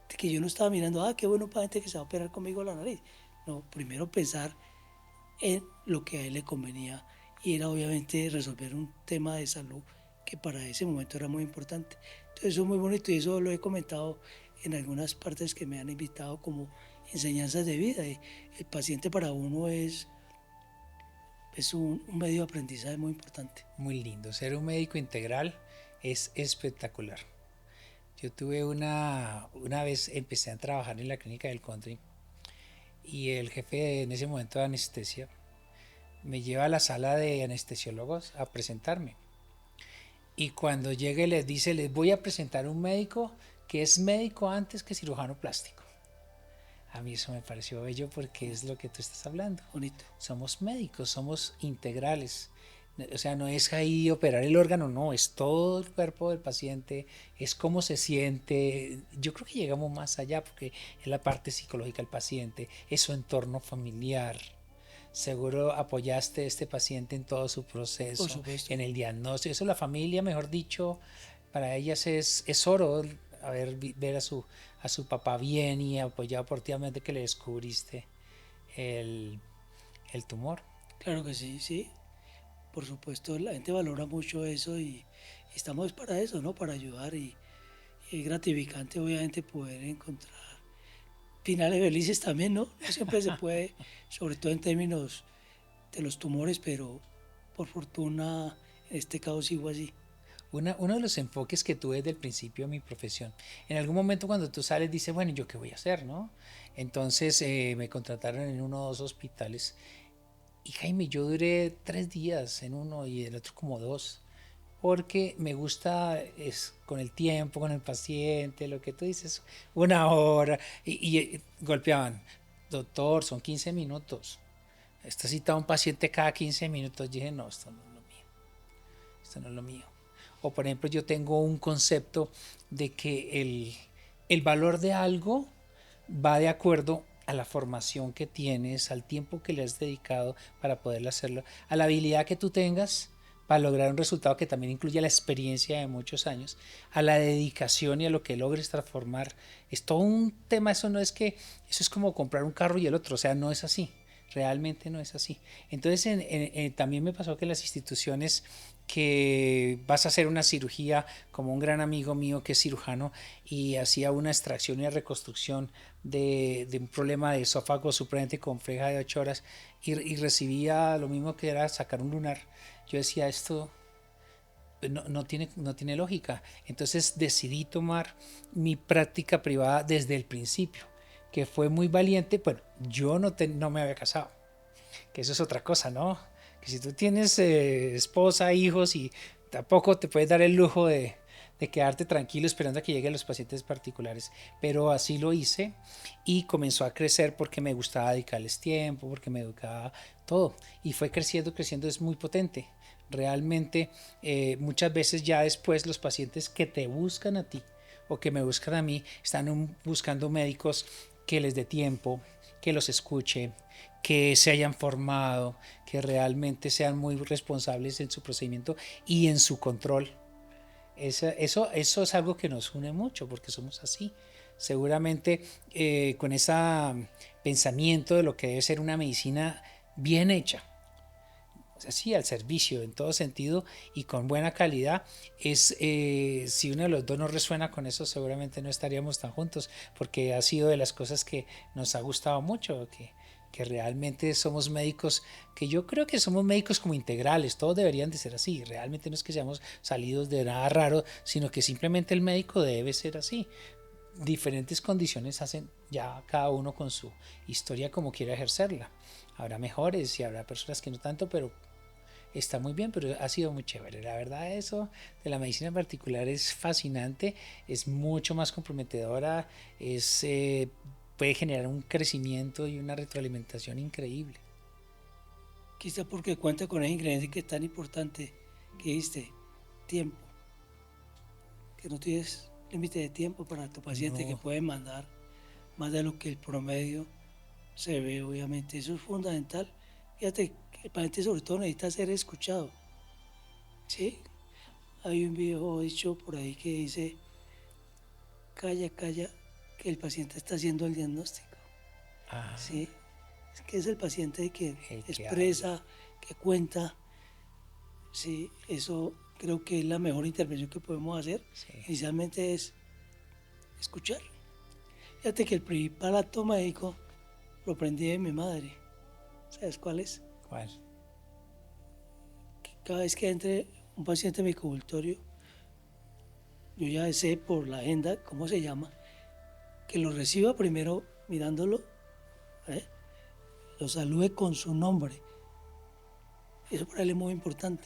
Speaker 1: de que yo no estaba mirando, qué bueno para gente que se va a operar conmigo la nariz. No, primero pensar en lo que a él le convenía y era obviamente resolver un tema de salud que para ese momento era muy importante. Entonces eso es muy bonito y eso lo he comentado en algunas partes que me han invitado como enseñanzas de vida. Y el paciente para uno es un medio de aprendizaje muy importante.
Speaker 2: Muy lindo, ser un médico integral es espectacular. Yo tuve una vez empecé a trabajar en la clínica del Country y el jefe en ese momento de anestesia me lleva a la sala de anestesiólogos a presentarme. Y cuando llegue les dice, les voy a presentar un médico que es médico antes que cirujano plástico. A mí eso me pareció bello porque es lo que tú estás hablando.
Speaker 1: Bonito.
Speaker 2: Somos médicos, somos integrales. O sea, no es ahí operar el órgano, no, es todo el cuerpo del paciente, es cómo se siente. Yo creo que llegamos más allá porque es la parte psicológica del paciente, es su entorno familiar. Seguro apoyaste a este paciente en todo su proceso,
Speaker 1: Por supuesto.
Speaker 2: en el diagnóstico. Eso la familia, mejor dicho, para ellas es oro ver a su papá bien y apoyado por ti a medida que le descubriste el, el tumor.
Speaker 1: Claro que sí, sí. Por supuesto, la gente valora mucho eso y estamos para eso, ¿no? Para ayudar y es gratificante obviamente poder encontrar finales felices también, ¿no? No siempre se puede, sobre todo en términos de los tumores, pero por fortuna en este caso sigo así.
Speaker 2: Uno de los enfoques que tuve desde el principio de mi profesión, en algún momento cuando tú sales dices, bueno, ¿yo qué voy a hacer, no? Entonces me contrataron en uno o dos hospitales y Jaime, yo duré 3 días en uno y el otro como 2, porque me gusta es con el tiempo, con el paciente, lo que tú dices, 1 hora y golpeaban, doctor, son 15 minutos, está citado un paciente cada 15 minutos, dije, no, esto no es lo mío, esto no es lo mío. O por ejemplo, yo tengo un concepto de que el valor de algo va de acuerdo a la formación que tienes, al tiempo que le has dedicado para poder hacerlo, a la habilidad que tú tengas para lograr un resultado que también incluya la experiencia de muchos años, a la dedicación y a lo que logres transformar. Es todo un tema, eso no es que, eso es como comprar un carro y el otro, o sea, no es así, realmente no es así. Entonces también me pasó que las instituciones que vas a hacer una cirugía, como un gran amigo mío que es cirujano y hacía una extracción y reconstrucción de un problema de esófago supremamente compleja de 8 horas y recibía lo mismo que era sacar un lunar. Yo decía, esto no tiene lógica. Entonces decidí tomar mi práctica privada desde el principio, que fue muy valiente. Bueno, yo no me había casado, que eso es otra cosa, ¿no? Que si tú tienes esposa, hijos y tampoco te puedes dar el lujo de quedarte tranquilo esperando a que lleguen los pacientes particulares. Pero así lo hice y comenzó a crecer porque me gustaba dedicarles tiempo, porque me educaba todo. Y fue creciendo, creciendo, es muy potente. Realmente muchas veces ya después los pacientes que te buscan a ti o que me buscan a mí están buscando médicos que les dé tiempo, que los escuche, que se hayan formado, que realmente sean muy responsables en su procedimiento y en su control. Eso es algo que nos une mucho porque somos así. Seguramente con ese pensamiento de lo que debe ser una medicina bien hecha, así al servicio en todo sentido y con buena calidad, si uno de los dos no resuena con eso, seguramente no estaríamos tan juntos, porque ha sido de las cosas que nos ha gustado mucho, que realmente somos médicos, que yo creo que somos médicos como integrales, todos deberían de ser así, realmente no es que seamos salidos de nada raro, sino que simplemente el médico debe ser así. Diferentes condiciones hacen ya cada uno con su historia como quiera ejercerla. Habrá mejores y habrá personas que no tanto, pero está muy bien, pero ha sido muy chévere. La verdad, eso de la medicina en particular es fascinante, es mucho más comprometedora, puede generar un crecimiento y una retroalimentación increíble.
Speaker 1: Quizá porque cuenta con el ingrediente que es tan importante que diste, tiempo, que no tienes límite de tiempo para tu paciente, que
Speaker 2: No,
Speaker 1: puede mandar más de lo que el promedio se ve, obviamente. Eso es fundamental. Fíjate que el paciente sobre todo necesita ser escuchado, ¿sí? Hay un viejo dicho por ahí que dice, calla, calla, que el paciente está haciendo el diagnóstico, ¿sí? Es que es el paciente que
Speaker 2: el que habla.
Speaker 1: expresa, que cuenta, ¿sí? Eso creo que es la mejor intervención que podemos hacer.
Speaker 2: Sí.
Speaker 1: Inicialmente es escuchar. Fíjate que el principal acto médico lo aprendí de mi madre. ¿Sabes cuál es?
Speaker 2: ¿Cuál?
Speaker 1: Que cada vez que entre un paciente en mi consultorio, yo ya sé por la agenda cómo se llama, que lo reciba primero mirándolo, ¿eh? Lo salude con su nombre. Eso para él es muy importante.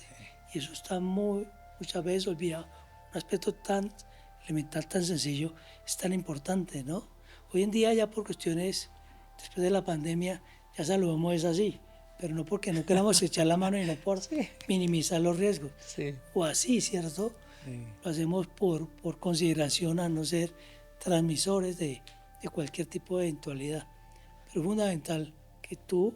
Speaker 1: Y eso está muchas veces olvidado. Un aspecto tan elemental, tan sencillo, es tan importante, ¿no? Hoy en día ya por cuestiones, después de la pandemia, ya saludamos es así, pero no porque no queramos echar la mano y no por
Speaker 2: Sí,
Speaker 1: minimizar los riesgos.
Speaker 2: sí,
Speaker 1: O así, ¿cierto?
Speaker 2: sí.
Speaker 1: Lo hacemos por consideración a no ser transmisores de cualquier tipo de eventualidad. Pero es fundamental que tú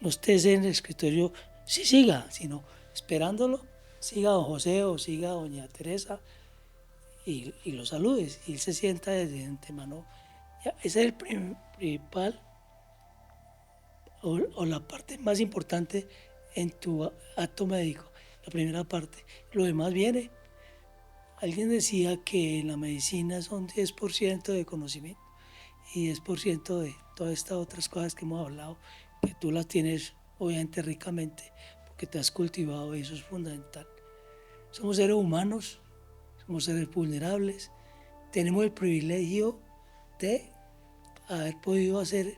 Speaker 1: no estés en el escritorio, sí siga, sino esperándolo, siga don José o siga doña Teresa y lo saludes y él se sienta desde antemano. Ya, ese es el principal o la parte más importante en tu acto médico, la primera parte. Lo demás viene. Alguien decía que en la medicina son 10% de conocimiento y 10% de todas estas otras cosas que hemos hablado, que tú las tienes obviamente ricamente porque te has cultivado y eso es fundamental. Somos seres humanos, somos seres vulnerables, tenemos el privilegio de haber podido hacer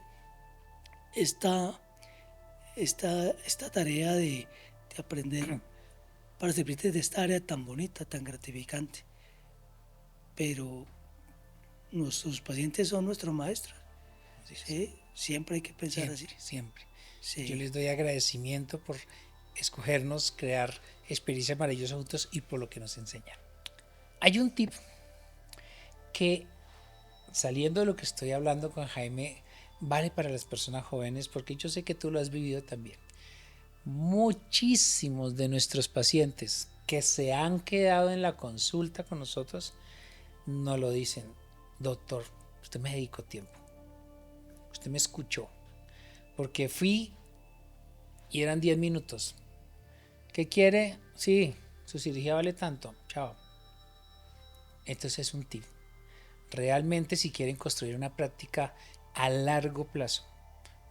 Speaker 1: esta, esta tarea de aprender para servirte de esta área tan bonita, tan gratificante. Pero nuestros pacientes son nuestros maestros,
Speaker 2: Así es.
Speaker 1: ¿sí? Siempre hay que pensar así.
Speaker 2: Siempre, siempre. Yo
Speaker 1: Sí.
Speaker 2: les doy agradecimiento por escogernos, crear experiencias maravillosas juntos y por lo que nos enseñan. Hay un tip que, saliendo de lo que estoy hablando con Jaime, vale para las personas jóvenes porque yo sé que tú lo has vivido también. Muchísimos de nuestros pacientes que se han quedado en la consulta con nosotros nos lo dicen: doctor, usted me dedicó tiempo, usted me escuchó, porque fui y eran 10 minutos. ¿Qué quiere? Sí, su cirugía vale tanto, chao. Entonces es un tip. Realmente, si quieren construir una práctica a largo plazo,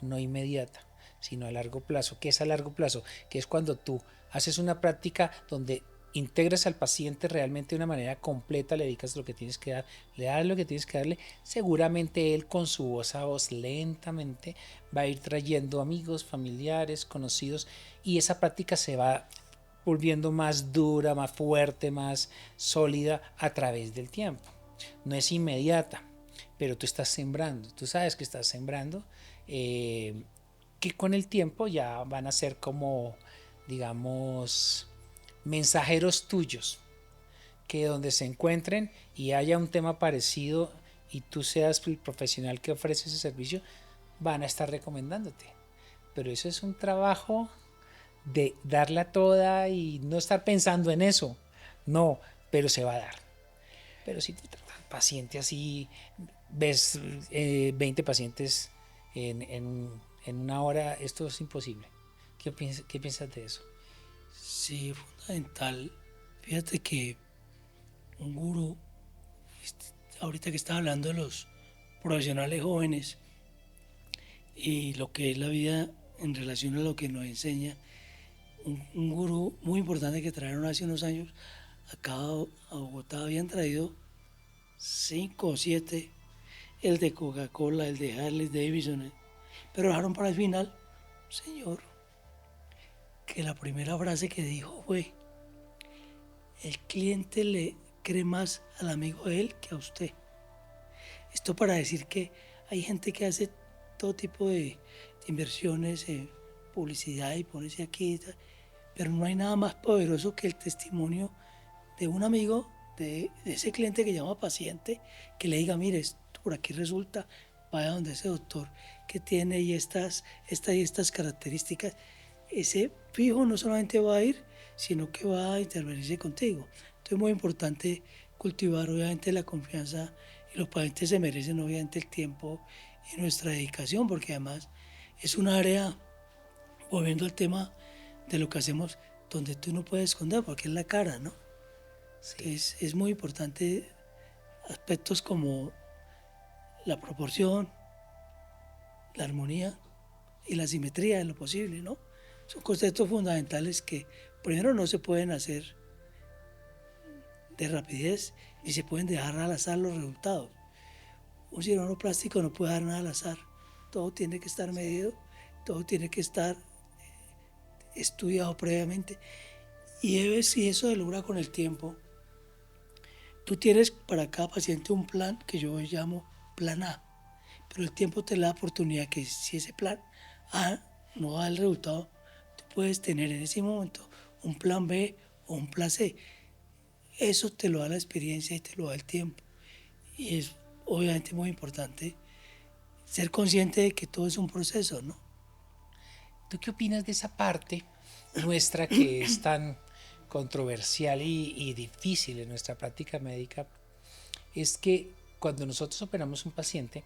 Speaker 2: no inmediata, sino a largo plazo. ¿Qué es a largo plazo? Que es cuando tú haces una práctica donde integras al paciente realmente de una manera completa, le dedicas lo que tienes que dar, le das lo que tienes que darle, seguramente él con su voz a voz lentamente va a ir trayendo amigos, familiares, conocidos, y esa práctica se va volviendo más dura, más fuerte, más sólida a través del tiempo. No es inmediata, pero tú estás sembrando, tú sabes que estás sembrando, que con el tiempo ya van a ser como, digamos, mensajeros tuyos, que donde se encuentren y haya un tema parecido y tú seas el profesional que ofrece ese servicio, van a estar recomendándote. Pero eso es un trabajo de darla toda y no estar pensando en eso. No, pero se va a dar. Pero si te tratan paciente así, ves 20 pacientes en una hora, esto es imposible. ¿Qué piensas de eso?
Speaker 1: Sí, fundamental. Fíjate que un gurú, ahorita que estaba hablando de los profesionales jóvenes y lo que es la vida en relación a lo que nos enseña, un gurú muy importante que trajeron hace unos años acá a Bogotá, habían traído 5 o 7, el de Coca-Cola, el de Harley Davidson, pero dejaron para el final, señor, que la primera frase que dijo fue: el cliente le cree más al amigo de él que a usted. Esto para decir que hay gente que hace todo tipo de inversiones en publicidad y ponerse aquí, pero no hay nada más poderoso que el testimonio de un amigo, de ese cliente que llama paciente, que le diga: mire, esto por aquí resulta, vaya donde ese doctor que tiene y estas características. Ese fijo no solamente va a ir, sino que va a intervenirse contigo. Entonces es muy importante cultivar obviamente la confianza, y los pacientes se merecen obviamente el tiempo y nuestra dedicación, porque además es un área, volviendo al tema de lo que hacemos, donde tú no puedes esconder porque es la cara, ¿no?
Speaker 2: Sí.
Speaker 1: Entonces es muy importante aspectos como la proporción, la armonía y la simetría de lo posible, ¿no? Son conceptos fundamentales que primero no se pueden hacer de rapidez ni se pueden dejar al azar los resultados. Un cirujano plástico no puede dar nada al azar. Todo tiene que estar medido, todo tiene que estar estudiado previamente. Si eso se logra con el tiempo, tú tienes para cada paciente un plan que yo llamo plan A, pero el tiempo te da la oportunidad que si ese plan A no da el resultado, tú puedes tener en ese momento un plan B o un plan C. Eso te lo da la experiencia y te lo da el tiempo. Y es obviamente muy importante ser consciente de que todo es un proceso, ¿no?
Speaker 2: ¿Tú qué opinas de esa parte nuestra que es tan controversial y difícil en nuestra práctica médica? Es que cuando nosotros operamos un paciente,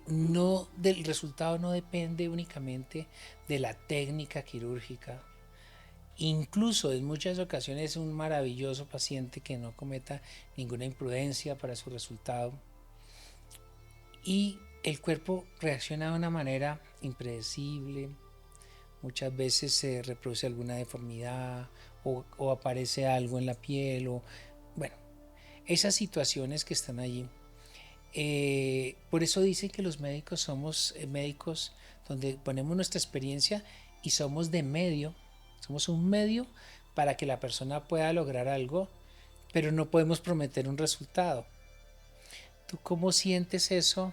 Speaker 2: no, del resultado no depende únicamente de la técnica quirúrgica. Incluso en muchas ocasiones un maravilloso paciente que no cometa ninguna imprudencia para su resultado, y el cuerpo reacciona de una manera impredecible. Muchas veces se reproduce alguna deformidad o aparece algo en la piel, o bueno, esas situaciones que están allí. Por eso dicen que los médicos somos médicos donde ponemos nuestra experiencia y somos de medio, somos un medio para que la persona pueda lograr algo, pero no podemos prometer un resultado. ¿Tú cómo sientes eso?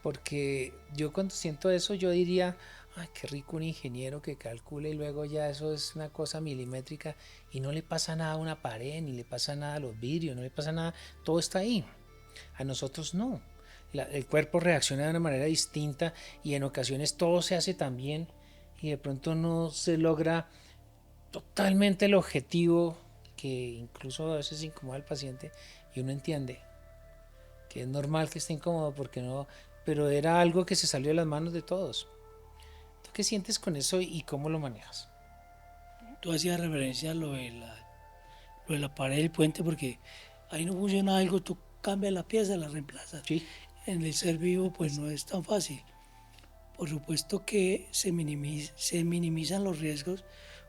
Speaker 2: Porque yo cuando siento eso yo diría: ay, qué rico un ingeniero que calcule y luego ya eso es una cosa milimétrica y no le pasa nada a una pared, ni le pasa nada a los vidrios, no le pasa nada, todo está ahí. A nosotros no. El cuerpo reacciona de una manera distinta y en ocasiones todo se hace tan bien y de pronto no se logra totalmente el objetivo, que incluso a veces incomoda al paciente, y uno entiende que es normal que esté incómodo porque no, pero era algo que se salió de las manos de todos. ¿Tú qué sientes con eso y cómo lo manejas?
Speaker 1: Tú hacías referencia a lo de la pared del puente porque ahí no funciona algo, tú cambias la pieza, la reemplazas.
Speaker 2: Sí,
Speaker 1: En el ser vivo pues no es tan fácil. Por supuesto que se minimizan los riesgos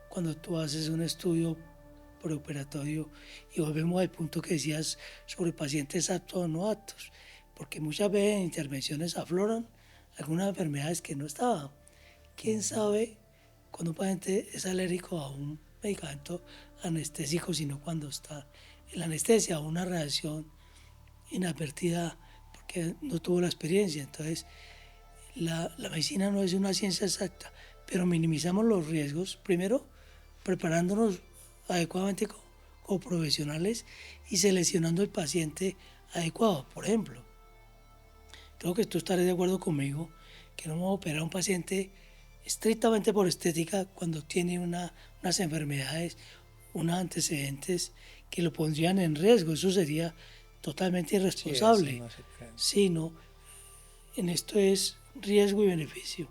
Speaker 1: cuando tú haces un estudio preoperatorio y volvemos al punto que decías sobre pacientes aptos o no aptos, porque muchas veces en intervenciones afloran algunas enfermedades que no estaban. ¿Quién sabe cuando un paciente es alérgico a un medicamento anestésico, sino cuando está en la anestesia o una reacción inadvertida porque no tuvo la experiencia? Entonces, la medicina no es una ciencia exacta, pero minimizamos los riesgos, primero preparándonos adecuadamente como profesionales y seleccionando el paciente adecuado. Por ejemplo, creo que tú estarás de acuerdo conmigo que no vamos a operar a un paciente estrictamente por estética cuando tiene unas enfermedades, unos antecedentes que lo pondrían en riesgo. Eso sería totalmente
Speaker 2: sí, eso
Speaker 1: irresponsable.
Speaker 2: no se puede.
Speaker 1: Sino, en esto es riesgo y beneficio.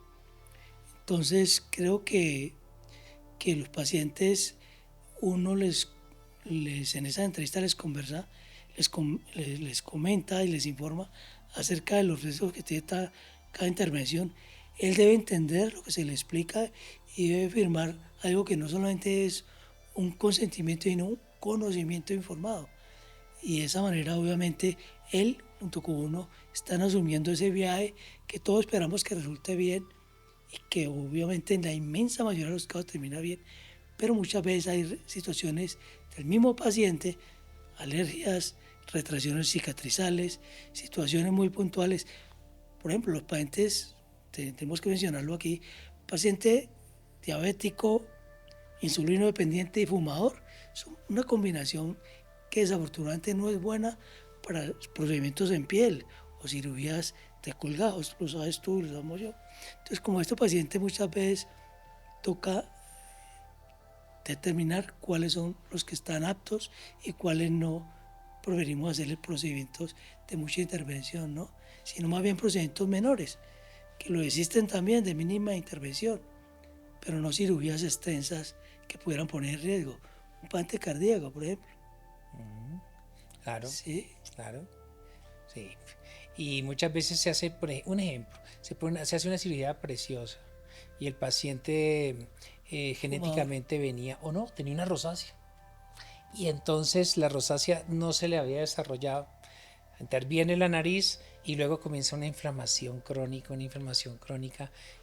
Speaker 1: Entonces, creo que los pacientes, uno en esa entrevista les conversa, les comenta y les informa acerca de los riesgos que tiene cada intervención. Él debe entender lo que se le explica y debe firmar algo que no solamente es un consentimiento, sino un conocimiento informado. Y de esa manera, obviamente, él junto con uno están asumiendo ese viaje que todos esperamos que resulte bien y que obviamente en la inmensa mayoría de los casos termina bien, pero muchas veces hay situaciones del mismo paciente, alergias, retracciones cicatrizales, situaciones muy puntuales. Por ejemplo, los pacientes, tenemos que mencionarlo aquí, paciente diabético, insulino dependiente y fumador, son una combinación que desafortunadamente no es buena para procedimientos en piel o cirugías de colgados, lo sabes tú, lo sabemos yo. Entonces, como este paciente muchas veces toca determinar cuáles son los que están aptos y cuáles no, preferimos hacerles procedimientos de mucha intervención, ¿no? Sino más bien procedimientos menores, que lo existen también de mínima intervención, pero no cirugías extensas que pudieran poner en riesgo. Un paciente cardíaco, por ejemplo.
Speaker 2: Claro,
Speaker 1: Sí,
Speaker 2: claro, sí. Y muchas veces se hace, un ejemplo, se hace una cirugía preciosa y el paciente
Speaker 1: fumador.
Speaker 2: genéticamente venía, o no, tenía una rosácea. Y entonces la rosácea no se le había desarrollado. Interviene la nariz y luego comienza una inflamación crónica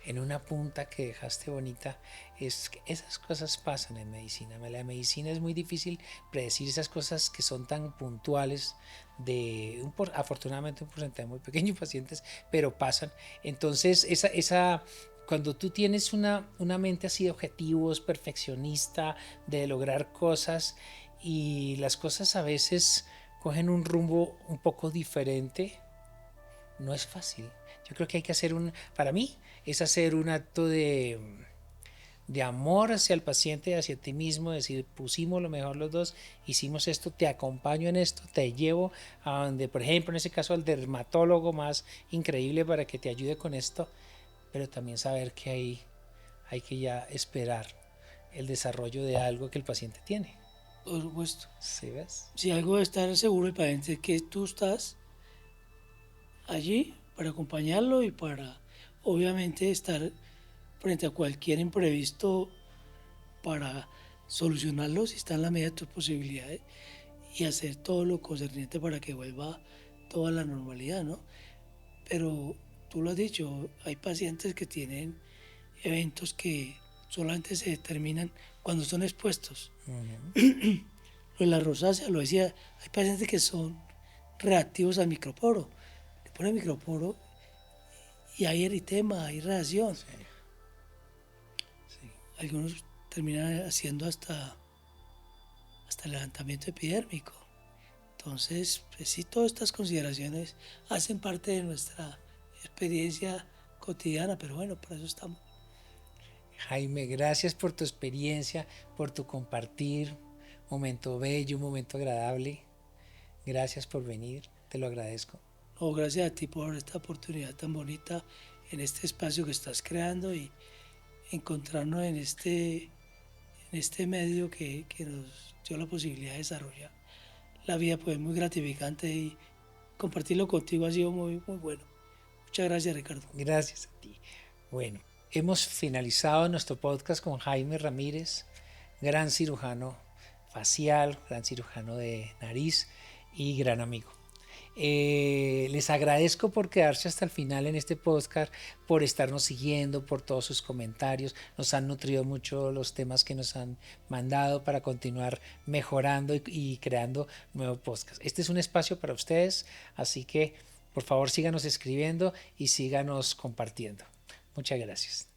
Speaker 2: en una punta que dejaste bonita. Esas cosas pasan en medicina. La medicina es muy difícil predecir esas cosas que son tan puntuales afortunadamente un porcentaje muy pequeño de pacientes, pero pasan. Entonces cuando tú tienes una mente así de objetivos, perfeccionista, de lograr cosas, y las cosas a veces cogen un rumbo un poco diferente, no es fácil. Yo creo que hay que para mí, es hacer un acto de amor hacia el paciente, hacia ti mismo, decir, pusimos lo mejor los dos, hicimos esto, te acompaño en esto, te llevo a donde, por ejemplo, en ese caso al dermatólogo más increíble para que te ayude con esto, pero también saber que hay que ya esperar el desarrollo de algo que el paciente tiene.
Speaker 1: Por supuesto.
Speaker 2: ¿Sí ves?
Speaker 1: Si algo de estar seguro el paciente es que tú estás allí para acompañarlo y para, obviamente, estar frente a cualquier imprevisto para solucionarlo si está en la medida de tus posibilidades y hacer todo lo concerniente para que vuelva toda la normalidad, ¿no? Pero tú lo has dicho, hay pacientes que tienen eventos que solamente se determinan cuando son expuestos. Lo de la rosácea, lo decía, hay pacientes que son reactivos al microporo. Le ponen microporo y hay eritema, hay reacción.
Speaker 2: Sí, sí.
Speaker 1: Algunos terminan haciendo hasta levantamiento epidérmico. Entonces, pues sí, todas estas consideraciones hacen parte de nuestra experiencia cotidiana, pero bueno, por eso estamos.
Speaker 2: Jaime, gracias por tu experiencia, por tu compartir, momento bello, un momento agradable. Gracias por venir, te lo agradezco.
Speaker 1: No, gracias a ti por esta oportunidad tan bonita en este espacio que estás creando y encontrarnos en este medio que nos dio la posibilidad de desarrollar la vida, pues muy gratificante y compartirlo contigo ha sido muy, muy bueno. Muchas gracias, Ricardo.
Speaker 2: Gracias a ti. Bueno, hemos finalizado nuestro podcast con Jaime Ramírez, gran cirujano facial, gran cirujano de nariz y gran amigo. Les agradezco por quedarse hasta el final en este podcast, por estarnos siguiendo, por todos sus comentarios. Nos han nutrido mucho los temas que nos han mandado para continuar mejorando y creando nuevos podcasts. Este es un espacio para ustedes, así que por favor síganos escribiendo y síganos compartiendo. Muchas gracias.